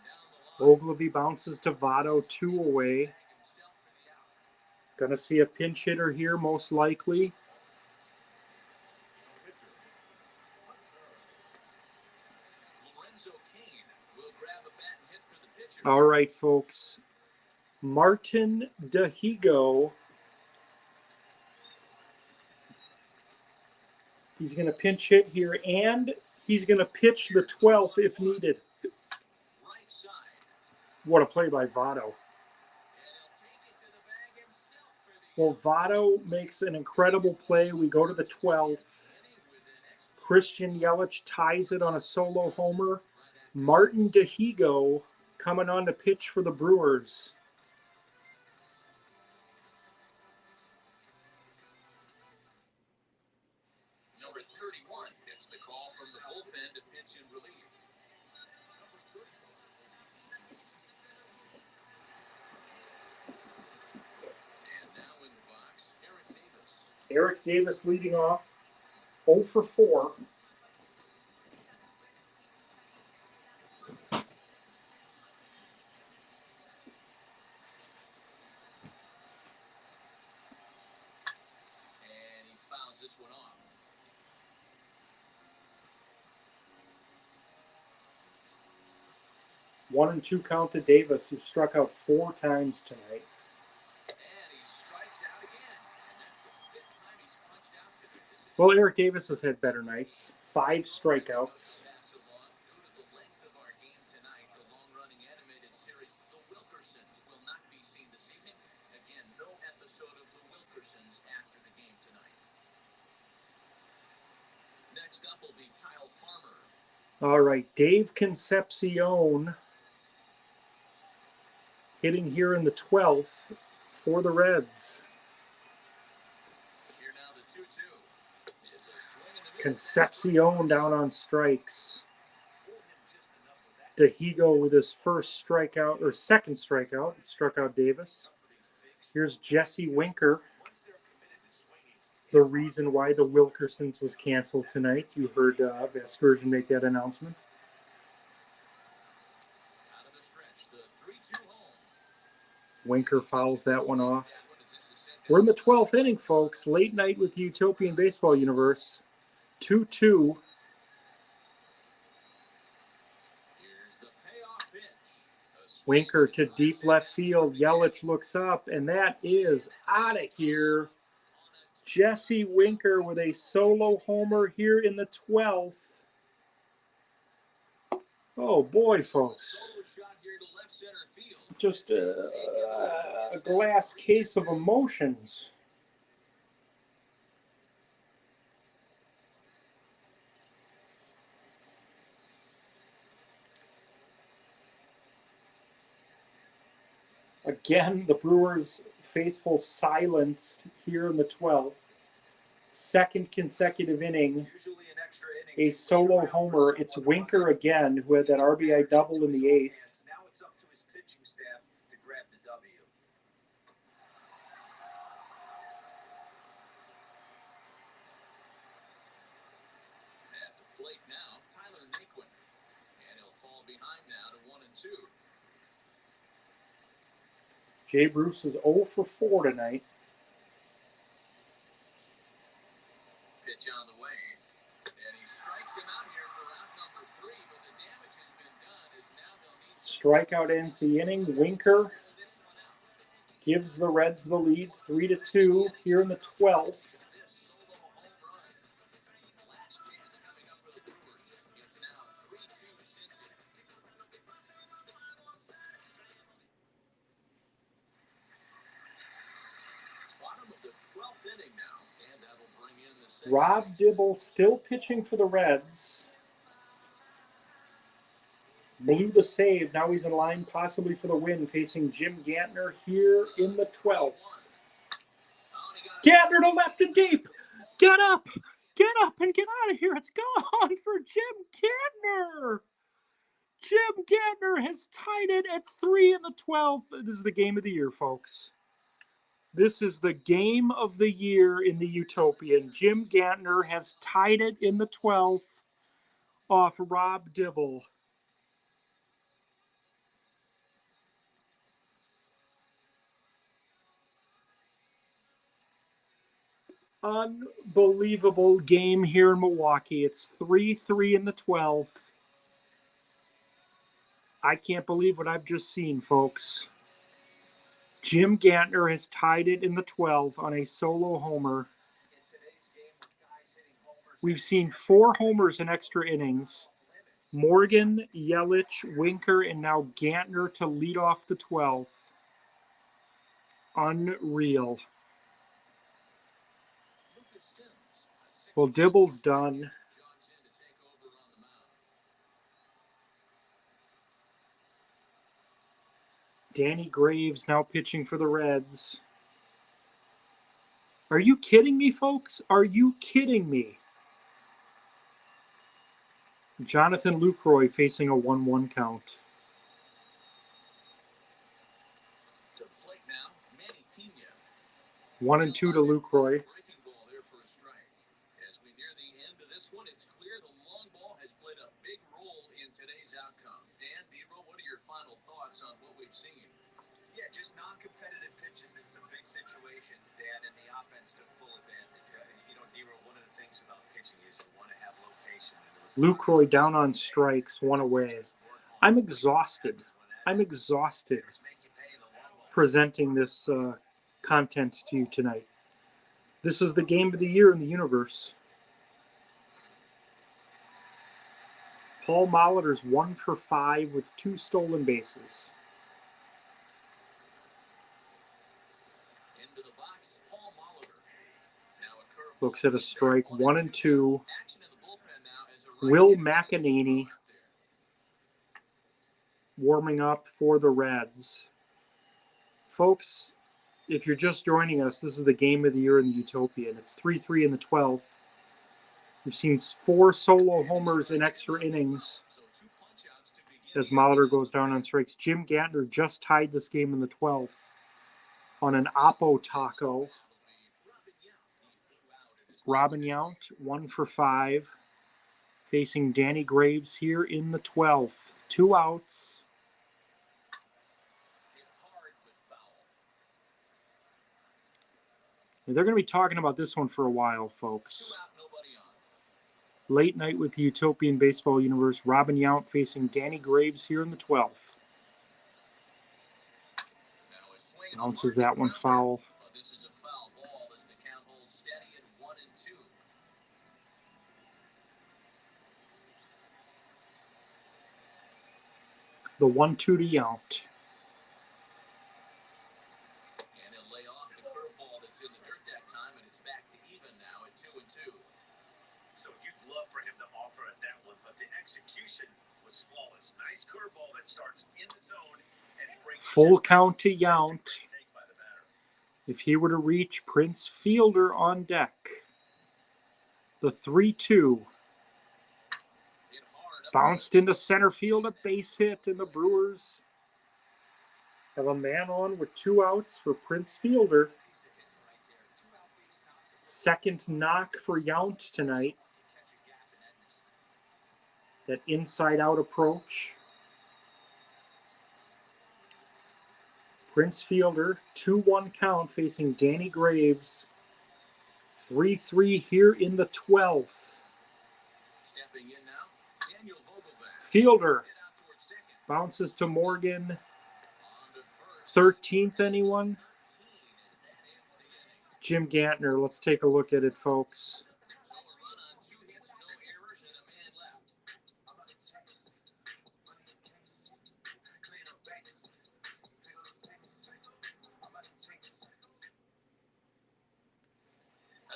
Speaker 2: down the line.
Speaker 1: Ogilvy bounces to Votto, 2 away.
Speaker 2: Himself for the out.
Speaker 1: Going to see a pinch hitter here, most likely.
Speaker 2: Lorenzo Cain will grab a bat and hit for the pitcher.
Speaker 1: All right, folks. Martin Dahigo. He's going to pinch hit here, and he's going to pitch the 12th if needed.
Speaker 2: Right side.
Speaker 1: What a play by Votto.
Speaker 2: And he'll take it to the bag himself for the
Speaker 1: Well, Votto makes an incredible play. We go to the 12th.
Speaker 2: inning with an excellent
Speaker 1: Christian Yelich ties it on a solo homer. Martin Dahigo coming on to pitch for the Brewers.
Speaker 2: number 31 gets the call from the bullpen to pitch in relief. And now in the box, Eric Davis.
Speaker 1: Eric Davis leading off, 0 for 4.
Speaker 2: And he fouls this one off.
Speaker 1: One and two count to Davis, who struck out 4 times tonight.
Speaker 2: And he strikes out again. And that's the 5th time he's punched out today. This is
Speaker 1: Well, Eric Davis has had better nights. 5 strikeouts.
Speaker 2: pass along due to the length of our game tonight. The long-running animated series, The Wilkersons, will not be seen this evening. Again, no episode of The Wilkersons after the game tonight. Next up will be Kyle Farmer.
Speaker 1: All right, Dave Concepcion hitting here in the 12th for the Reds.
Speaker 2: Here now the 2-2. Is a swing and a miss.
Speaker 1: Concepcion down on strikes. Dahigo with his first strikeout, or second strikeout, struck out Davis. Here's Jesse Winker, the reason why the Wilkersons was canceled tonight. You heard Vasgersian make that announcement.
Speaker 2: Out of the stretch, the 3-2 home.
Speaker 1: Winker fouls that one off. We're in the 12th inning, folks. Late night with the Utopian Baseball Universe. 2-2.
Speaker 2: Here's the payoff pitch. A swing
Speaker 1: Winker
Speaker 2: and a
Speaker 1: to
Speaker 2: miss.
Speaker 1: deep left field. Yelich looks up, and that is out of here. Jesse Winker with a solo homer here in the 12th. Oh boy, folks.
Speaker 2: Solo shot here to left center field.
Speaker 1: Just a glass case of emotions. Again, the Brewers' faithful silenced here in the 12th. Second consecutive inning,
Speaker 3: Usually an extra inning.
Speaker 1: a solo homer. It's Winker again, who had that RBI double in the 8th.
Speaker 3: Now it's up to his pitching staff to grab the W.
Speaker 2: At the plate now, Tyler Naquin. And he'll fall behind now to 1-2.
Speaker 1: Jay Bruce is 0 for 4 tonight.
Speaker 2: Pitch on the way. And he strikes him out here for out number 3, but the damage has been done as now they'll need
Speaker 1: Strikeout ends the inning. Winker
Speaker 2: to pull this one out.
Speaker 1: gives the Reds the lead 3-2 here in the 12th.
Speaker 2: This solo home run. Last chance coming up for the Brewers. It's now 3-2 Cincy. Bottom of the 12th inning now, and that'll bring in the second
Speaker 1: Rob
Speaker 2: baseman.
Speaker 1: Dibble still pitching for the Reds. Blew the save. Now he's in line possibly for the win, facing Jim Gantner here in the 12th.
Speaker 2: Oh, and he got
Speaker 1: Gantner to left and deep. Get up and get out of here. It's gone for Jim Gantner. Jim Gantner has tied it at 3 in the 12th. This is the game of the year, folks. This is the game of the year in the Utopian. Jim Gantner has tied it in the 12th off Rob Dibble. Unbelievable game here in Milwaukee. It's 3-3 in the 12th. I can't believe what I've just seen, folks. Jim Gantner has tied it in the 12th on a solo homer. We've seen 4 homers in extra innings. Morgan, Yelich, Winker, and now Gantner to lead off the 12th. Unreal. Well, Dibble's done. Danny Graves now pitching for the Reds. Are you kidding me, folks? Are you kidding me? Jonathan Lucroy facing a 1-1 count.
Speaker 2: To the plate now, Manny Pena.
Speaker 1: 1-2 to Lucroy.
Speaker 2: Breaking ball there for a strike. As we near the end of this one, it's clear the long ball has played a big role in today's outcome. Dan, D-Roll, what are your final thoughts on what we've seen?
Speaker 3: Yeah, just non-competitive pitches in some big situations, Dan, and the offense took full advantage. You know, D-Roll, one of the things about pitching is you want to have location.
Speaker 1: Lucroy down on strikes, 1 away. I'm exhausted. Presenting this content to you tonight. This is the game of the year in the universe. Paul Molitor's 1 for 5 with 2 stolen bases.
Speaker 2: Into the box, Paul Molitor. Now a curveball.
Speaker 1: Looks at a strike, 1-2.
Speaker 2: Action in the bullpen now as a right
Speaker 1: Will
Speaker 2: hander
Speaker 1: McEnany
Speaker 2: out there.
Speaker 1: warming up for the Reds. Folks, if you're just joining us, this is the game of the year in the Utopian. It's 3-3 in the 12th. We've seen 4 solo homers in extra innings
Speaker 2: So 2 punch-outs to begin
Speaker 1: as Molitor goes down on strikes. Jim Gantner just tied this game in the 12th on an Oppo taco. Robin Yount, 1 for 5, facing Danny Graves here in the 12th. 2 outs.
Speaker 2: hit hard but foul.
Speaker 1: They're going to be talking about this one for a while, folks.
Speaker 2: 2 out, nobody on.
Speaker 1: Late night with the Utopian Baseball Universe. Robin Yount facing Danny Graves here in the 12th.
Speaker 2: Now a swing and a
Speaker 1: Bounces
Speaker 2: hard
Speaker 1: that one
Speaker 2: grounder.
Speaker 1: foul.
Speaker 2: But this is a foul ball as the count holds steady at 1-2.
Speaker 1: The 1-2 to Yount.
Speaker 2: And he'll lay off the curveball that's in the dirt that time, and it's back to even now at 2-2.
Speaker 5: So you'd love for him to offer at that one, but the execution was flawless. Nice curveball that starts in the zone and brings
Speaker 1: Full
Speaker 5: just
Speaker 1: count to
Speaker 5: a great
Speaker 1: Yount.
Speaker 5: take by the batter.
Speaker 1: If he were to reach, Prince Fielder on deck. The 3-2.
Speaker 2: Hit hard up
Speaker 1: Bounced into center field, a base hit, and the Brewers have a man on with 2 outs for Prince Fielder. Second knock for Yount tonight. That inside-out approach. Prince Fielder, 2-1 count facing Danny Graves. 3-3 here in the 12th.
Speaker 2: Stepping in now, Daniel Vogelback.
Speaker 1: Fielder
Speaker 2: Hit out towards second.
Speaker 1: bounces to Morgan.
Speaker 2: On to first.
Speaker 1: 13th, anyone?
Speaker 2: 13 as that ends the inning.
Speaker 1: Jim Gantner, let's take a look at it, folks.
Speaker 2: So a run on 2 hits, no errors, and a man left.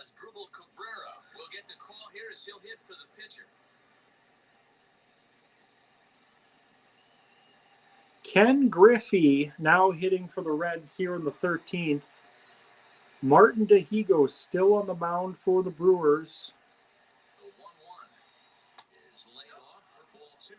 Speaker 2: As Dribble Cabrera will get the call here as he'll hit for the pitcher.
Speaker 1: Ken Griffey now hitting for the Reds here in the 13th. Martin DeHigo still on the mound for the Brewers.
Speaker 2: The 1-1 is laid off for ball 2.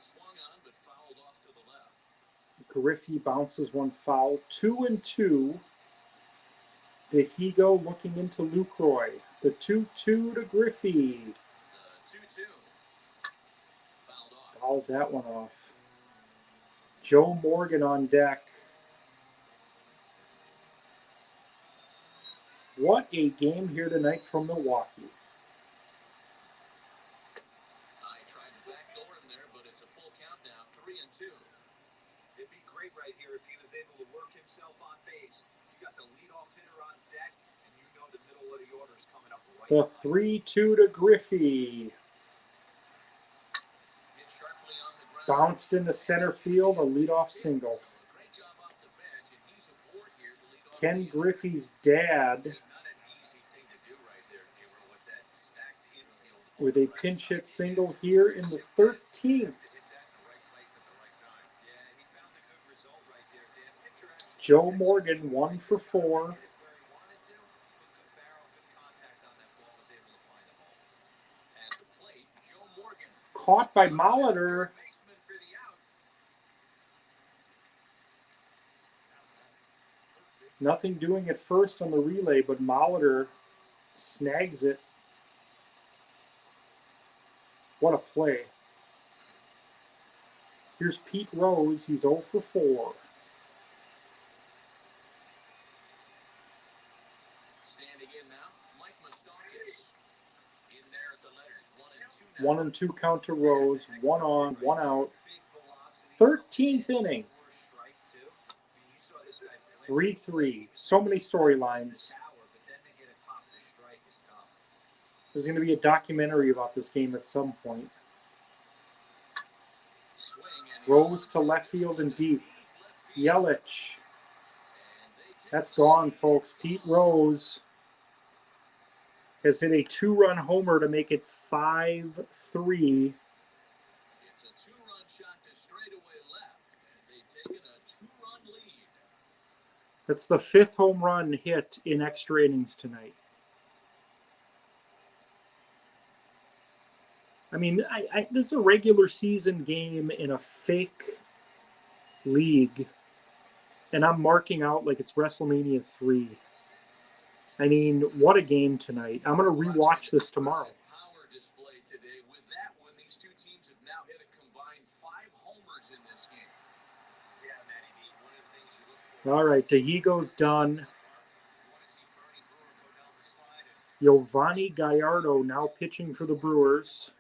Speaker 2: Swung on
Speaker 1: Griffey bounces one foul. 2-2. DeHigo looking into Lucroy. The 2-2 to Griffey.
Speaker 2: The 2-2. Fouled off.
Speaker 1: Fouls that one off. Joe Morgan on deck. What a game here tonight from Milwaukee.
Speaker 2: I tried to backdoor him there, but it's a full count now. 3-2.
Speaker 3: It'd be great right here if he was able to work himself on base. You got the leadoff hitter on deck, and you know the middle of the order is coming up right.
Speaker 1: The 3-2 to Griffey.
Speaker 2: Hit sharply on the ground.
Speaker 1: Bounced into center field, a leadoff single.
Speaker 2: So a great job off the bench, and he's aboard here to lead off
Speaker 1: Ken
Speaker 2: the
Speaker 1: Griffey's dad,
Speaker 3: Not an easy thing to do right there, Gabriel, with that stacked infield.
Speaker 1: with a pinch hit single here in the 13th. Joe Morgan 1 for 4.
Speaker 2: At the plate, Joe Morgan.
Speaker 1: Caught by Molitor.
Speaker 2: Baseman for the out.
Speaker 1: Nothing doing at first on the relay, but Molitor snags it. What a play. Here's Pete Rose. He's 0 for 4.
Speaker 2: Standing in now, Mike Moustakas. In there at the letters, 1-2 now.
Speaker 1: 1-2 count to Rose. 1 on, 1 out. 13th inning. 3-3. So many storylines. There's going to be a documentary about this game at some point.
Speaker 2: Swing and
Speaker 1: Rose to left field and deep. Yelich. That's gone, folks. Pete Rose has hit a 2-run homer to make it 5-3.
Speaker 2: it's a 2-run shot to straightaway left as they've taken a 2-run lead.
Speaker 1: That's the 5th home run hit in extra innings tonight. I mean, this is a regular season game in a fake league, and I'm marking out like it's WrestleMania 3. I mean, what a game tonight. I'm going to rewatch this tomorrow.
Speaker 2: Power display today. With that one, these two teams have now hit a combined 5 homers in this game.
Speaker 3: Yeah, Matty, one of the things you look for.
Speaker 1: All right, DeHigo's done.
Speaker 3: You want to see Bernie Brewer go down the slide and
Speaker 1: Giovanni Gallardo now pitching for the Brewers.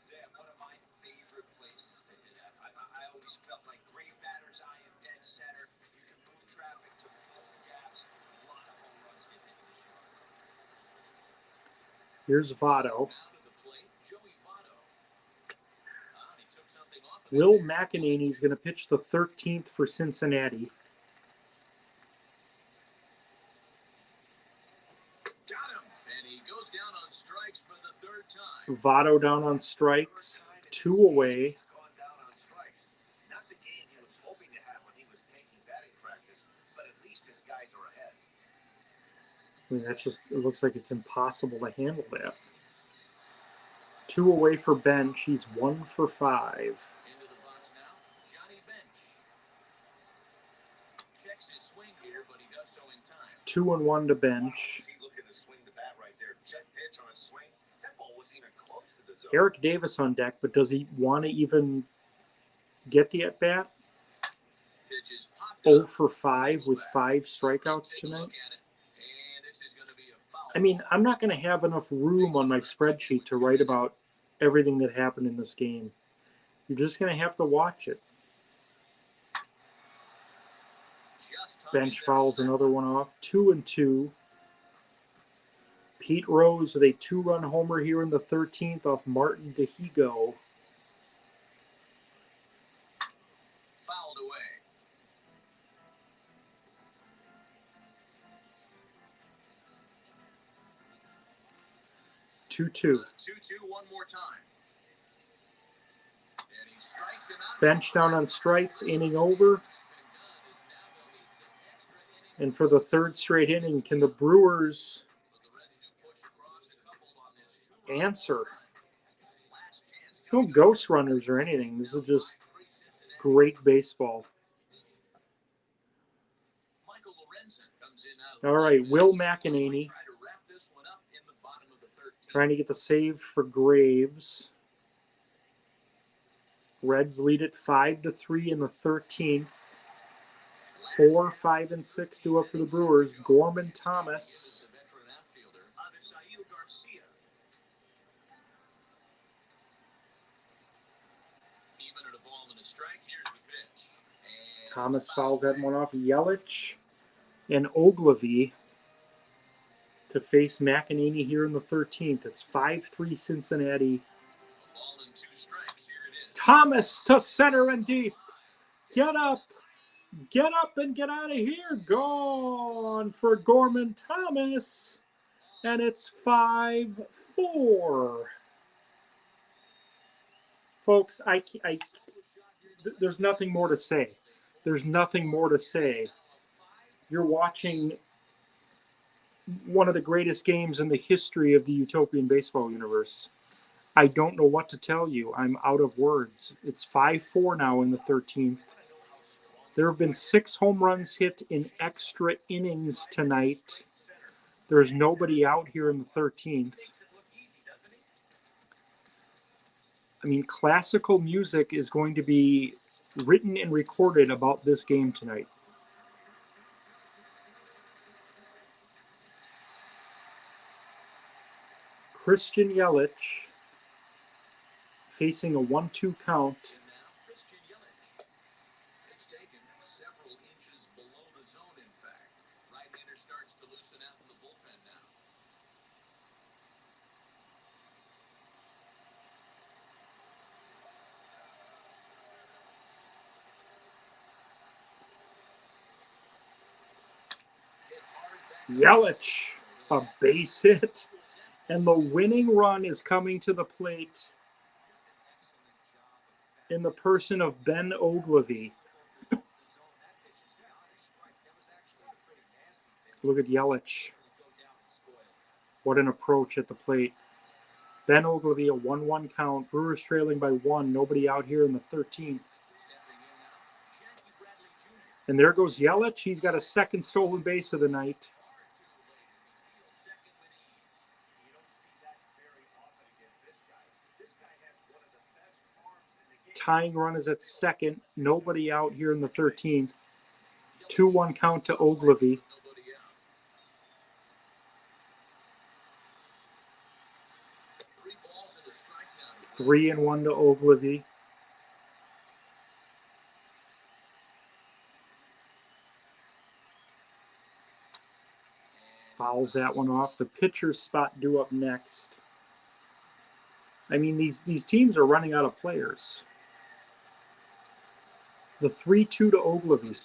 Speaker 3: damn, one of my favorite places to hit at. I always felt like great batter's eye and dead center. You can move traffic to both gaps. A lot of home runs get hit this year.
Speaker 1: Here's Votto.
Speaker 2: Now to the plate, Joey Votto. He took something off of it
Speaker 1: Will
Speaker 2: there.
Speaker 1: McEnany's going to pitch the 13th for Cincinnati.
Speaker 2: Got him, and he goes down on strikes for the 3rd time.
Speaker 1: Votto down on strikes. 2 away.
Speaker 5: He's gone down on strikes. Not the game he was hoping to have when he was taking batting practice, but at least his guys are ahead.
Speaker 1: I mean, that's just, it looks like it's impossible to handle that. 2 away for Bench. He's 1 for 5.
Speaker 2: Into the box now, Johnny Bench. Checks his swing here, but he does so in time.
Speaker 1: 2-1 to Bench.
Speaker 5: Is he looking to swing the bat right there? Jet pitch on a swing. That ball wasn't even close to the zone.
Speaker 1: Eric Davis on deck, but does he want to even get the at-bat?
Speaker 2: Pitch is popped
Speaker 1: 0
Speaker 2: up.
Speaker 1: for 5 with 5 strikeouts
Speaker 2: Take a
Speaker 1: tonight.
Speaker 2: look at it, and this is going to be a foul.
Speaker 1: I mean, I'm not going to have enough room on my spreadsheet to write about everything that happened in this game. You're just going to have to watch it.
Speaker 2: Just time
Speaker 1: Bench
Speaker 2: there.
Speaker 1: fouls another one off. 2-2. Pete Rose with a 2-run homer here in the 13th off Martin DeHigo.
Speaker 2: Fouled away.
Speaker 1: Two.
Speaker 2: 2-2 one more time. And he strikes him out.
Speaker 1: Bench down on strikes, inning over. And for the 3rd straight inning, can the Brewers answer? There's no ghost runners or anything. This is just great baseball. All right, Will McEnany trying to get the save for Graves. Reds lead it 5-3 in the 13th. 4, 5, and 6 due up for the Brewers. Gorman Thomas. Thomas fouls that one off. Yelich and Ogilvy to face McEnany here in the 13th. It's 5-3 Cincinnati. Thomas to center and deep. Get up and get out of here. Gone for Gorman Thomas. And it's 5-4. Folks, there's nothing more to say. There's nothing more to say. You're watching one of the greatest games in the history of the Utopian baseball universe. I don't know what to tell you. I'm out of words. It's 5-4 now in the 13th. There have been 6 home runs hit in extra innings tonight. There's nobody out here in the 13th. I mean, classical music is going to be written and recorded about this game tonight. Christian Yelich facing a 1-2 count. Yelich, a base hit, and the winning run is coming to the plate in the person of Ben Ogilvy. Look at Yelich. What an approach at the plate. Ben Ogilvy, a 1-1 count. Brewers trailing by 1. Nobody out here in the 13th. And there goes Yelich. He's got a second stolen base of the night. Tying run is at second. Nobody out here in the 13th. 2-1 count to Ogilvy. Three and 1 to Ogilvy. Fouls that one off. The pitcher's spot due up next. I mean, these teams are running out of players. The 3-2 to Ogilvy.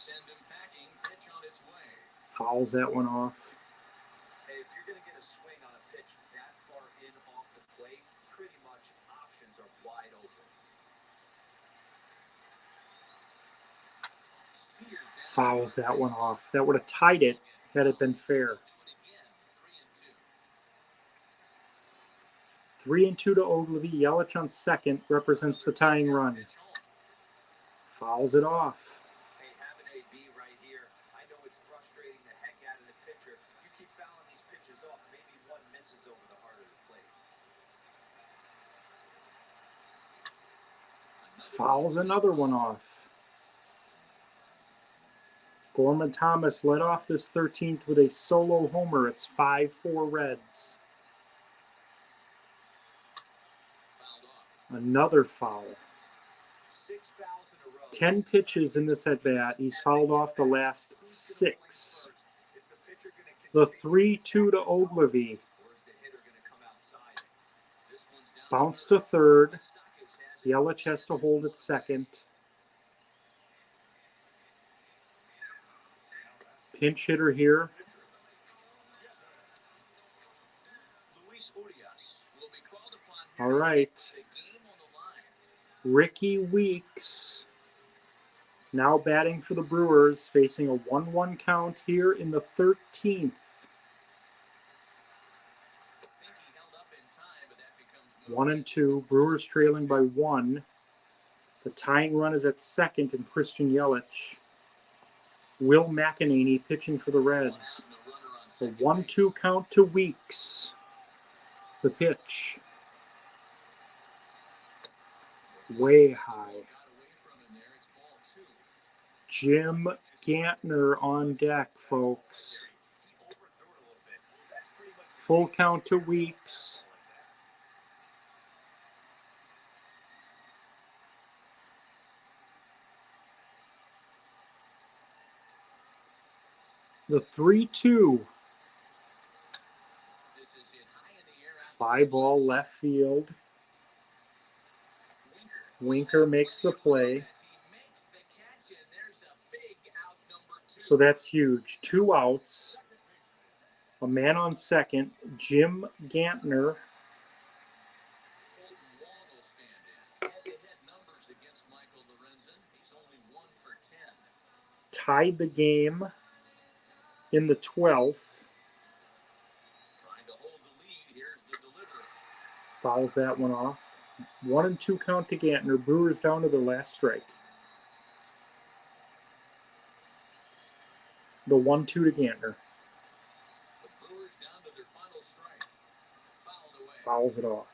Speaker 1: Fouls that one off.
Speaker 3: Hey, if you're going to get a swing on a pitch that far in off the plate, pretty much options are wide open.
Speaker 1: Fouls that one off. That would have tied it had it been fair. 3-2 to Ogilvy. Yelich on second represents the tying run. Fouls it off.
Speaker 3: Hey, have an AB right here. I know it's frustrating the heck out of the pitcher. You keep fouling these pitches off, maybe one misses over the heart of the plate.
Speaker 1: Fouls another one off. Gorman Thomas led off this 13th with a solo homer. It's 5-4 Reds. Another foul. 10 pitches in this at-bat. He's fouled off the last 6. The 3-2 to Ogilvy. Bounce to third. Yelich has to hold at second. Pinch hitter here. All right. Ricky Weeks now batting for the Brewers, facing a 1-1 count here in the 13th. 1-2. Brewers trailing by 1. The tying run is at second in Christian Yelich. Will McEnany pitching for the Reds. The 1-2 count to Weeks. The pitch. Way high. Jim Gantner on deck, folks. Full count to Weeks. The 3-2. Fly ball left field. Winker makes the play. So that's huge. 2 outs. A man on second. Jim Gantner. Tied the game in the 12th. Fouls that one off. 1-2 count to Gantner. Brewers down to their last strike. The 1-2 to Gantner. Fouls it off.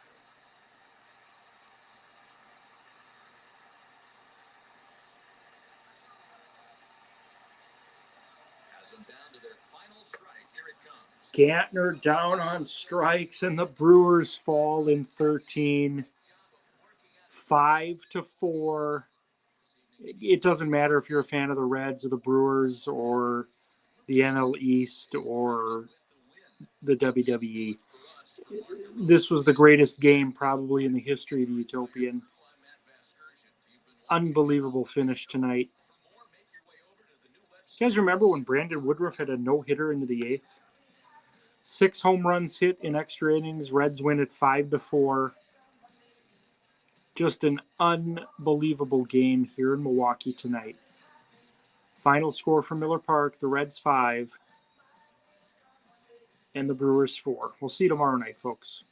Speaker 1: Gantner down on strikes, and the Brewers fall in 13. 5-4. It doesn't matter if you're a fan of the Reds or the Brewers or the NL East or the WWE. This was the greatest game probably in the history of the Utopian. Unbelievable finish tonight. You guys remember when Brandon Woodruff had a no-hitter into the 8th? 6 home runs hit in extra innings. Reds win at 5-4. Just an unbelievable game here in Milwaukee tonight. Final score for Miller Park, the Reds 5 and the Brewers 4. We'll see you tomorrow night, folks.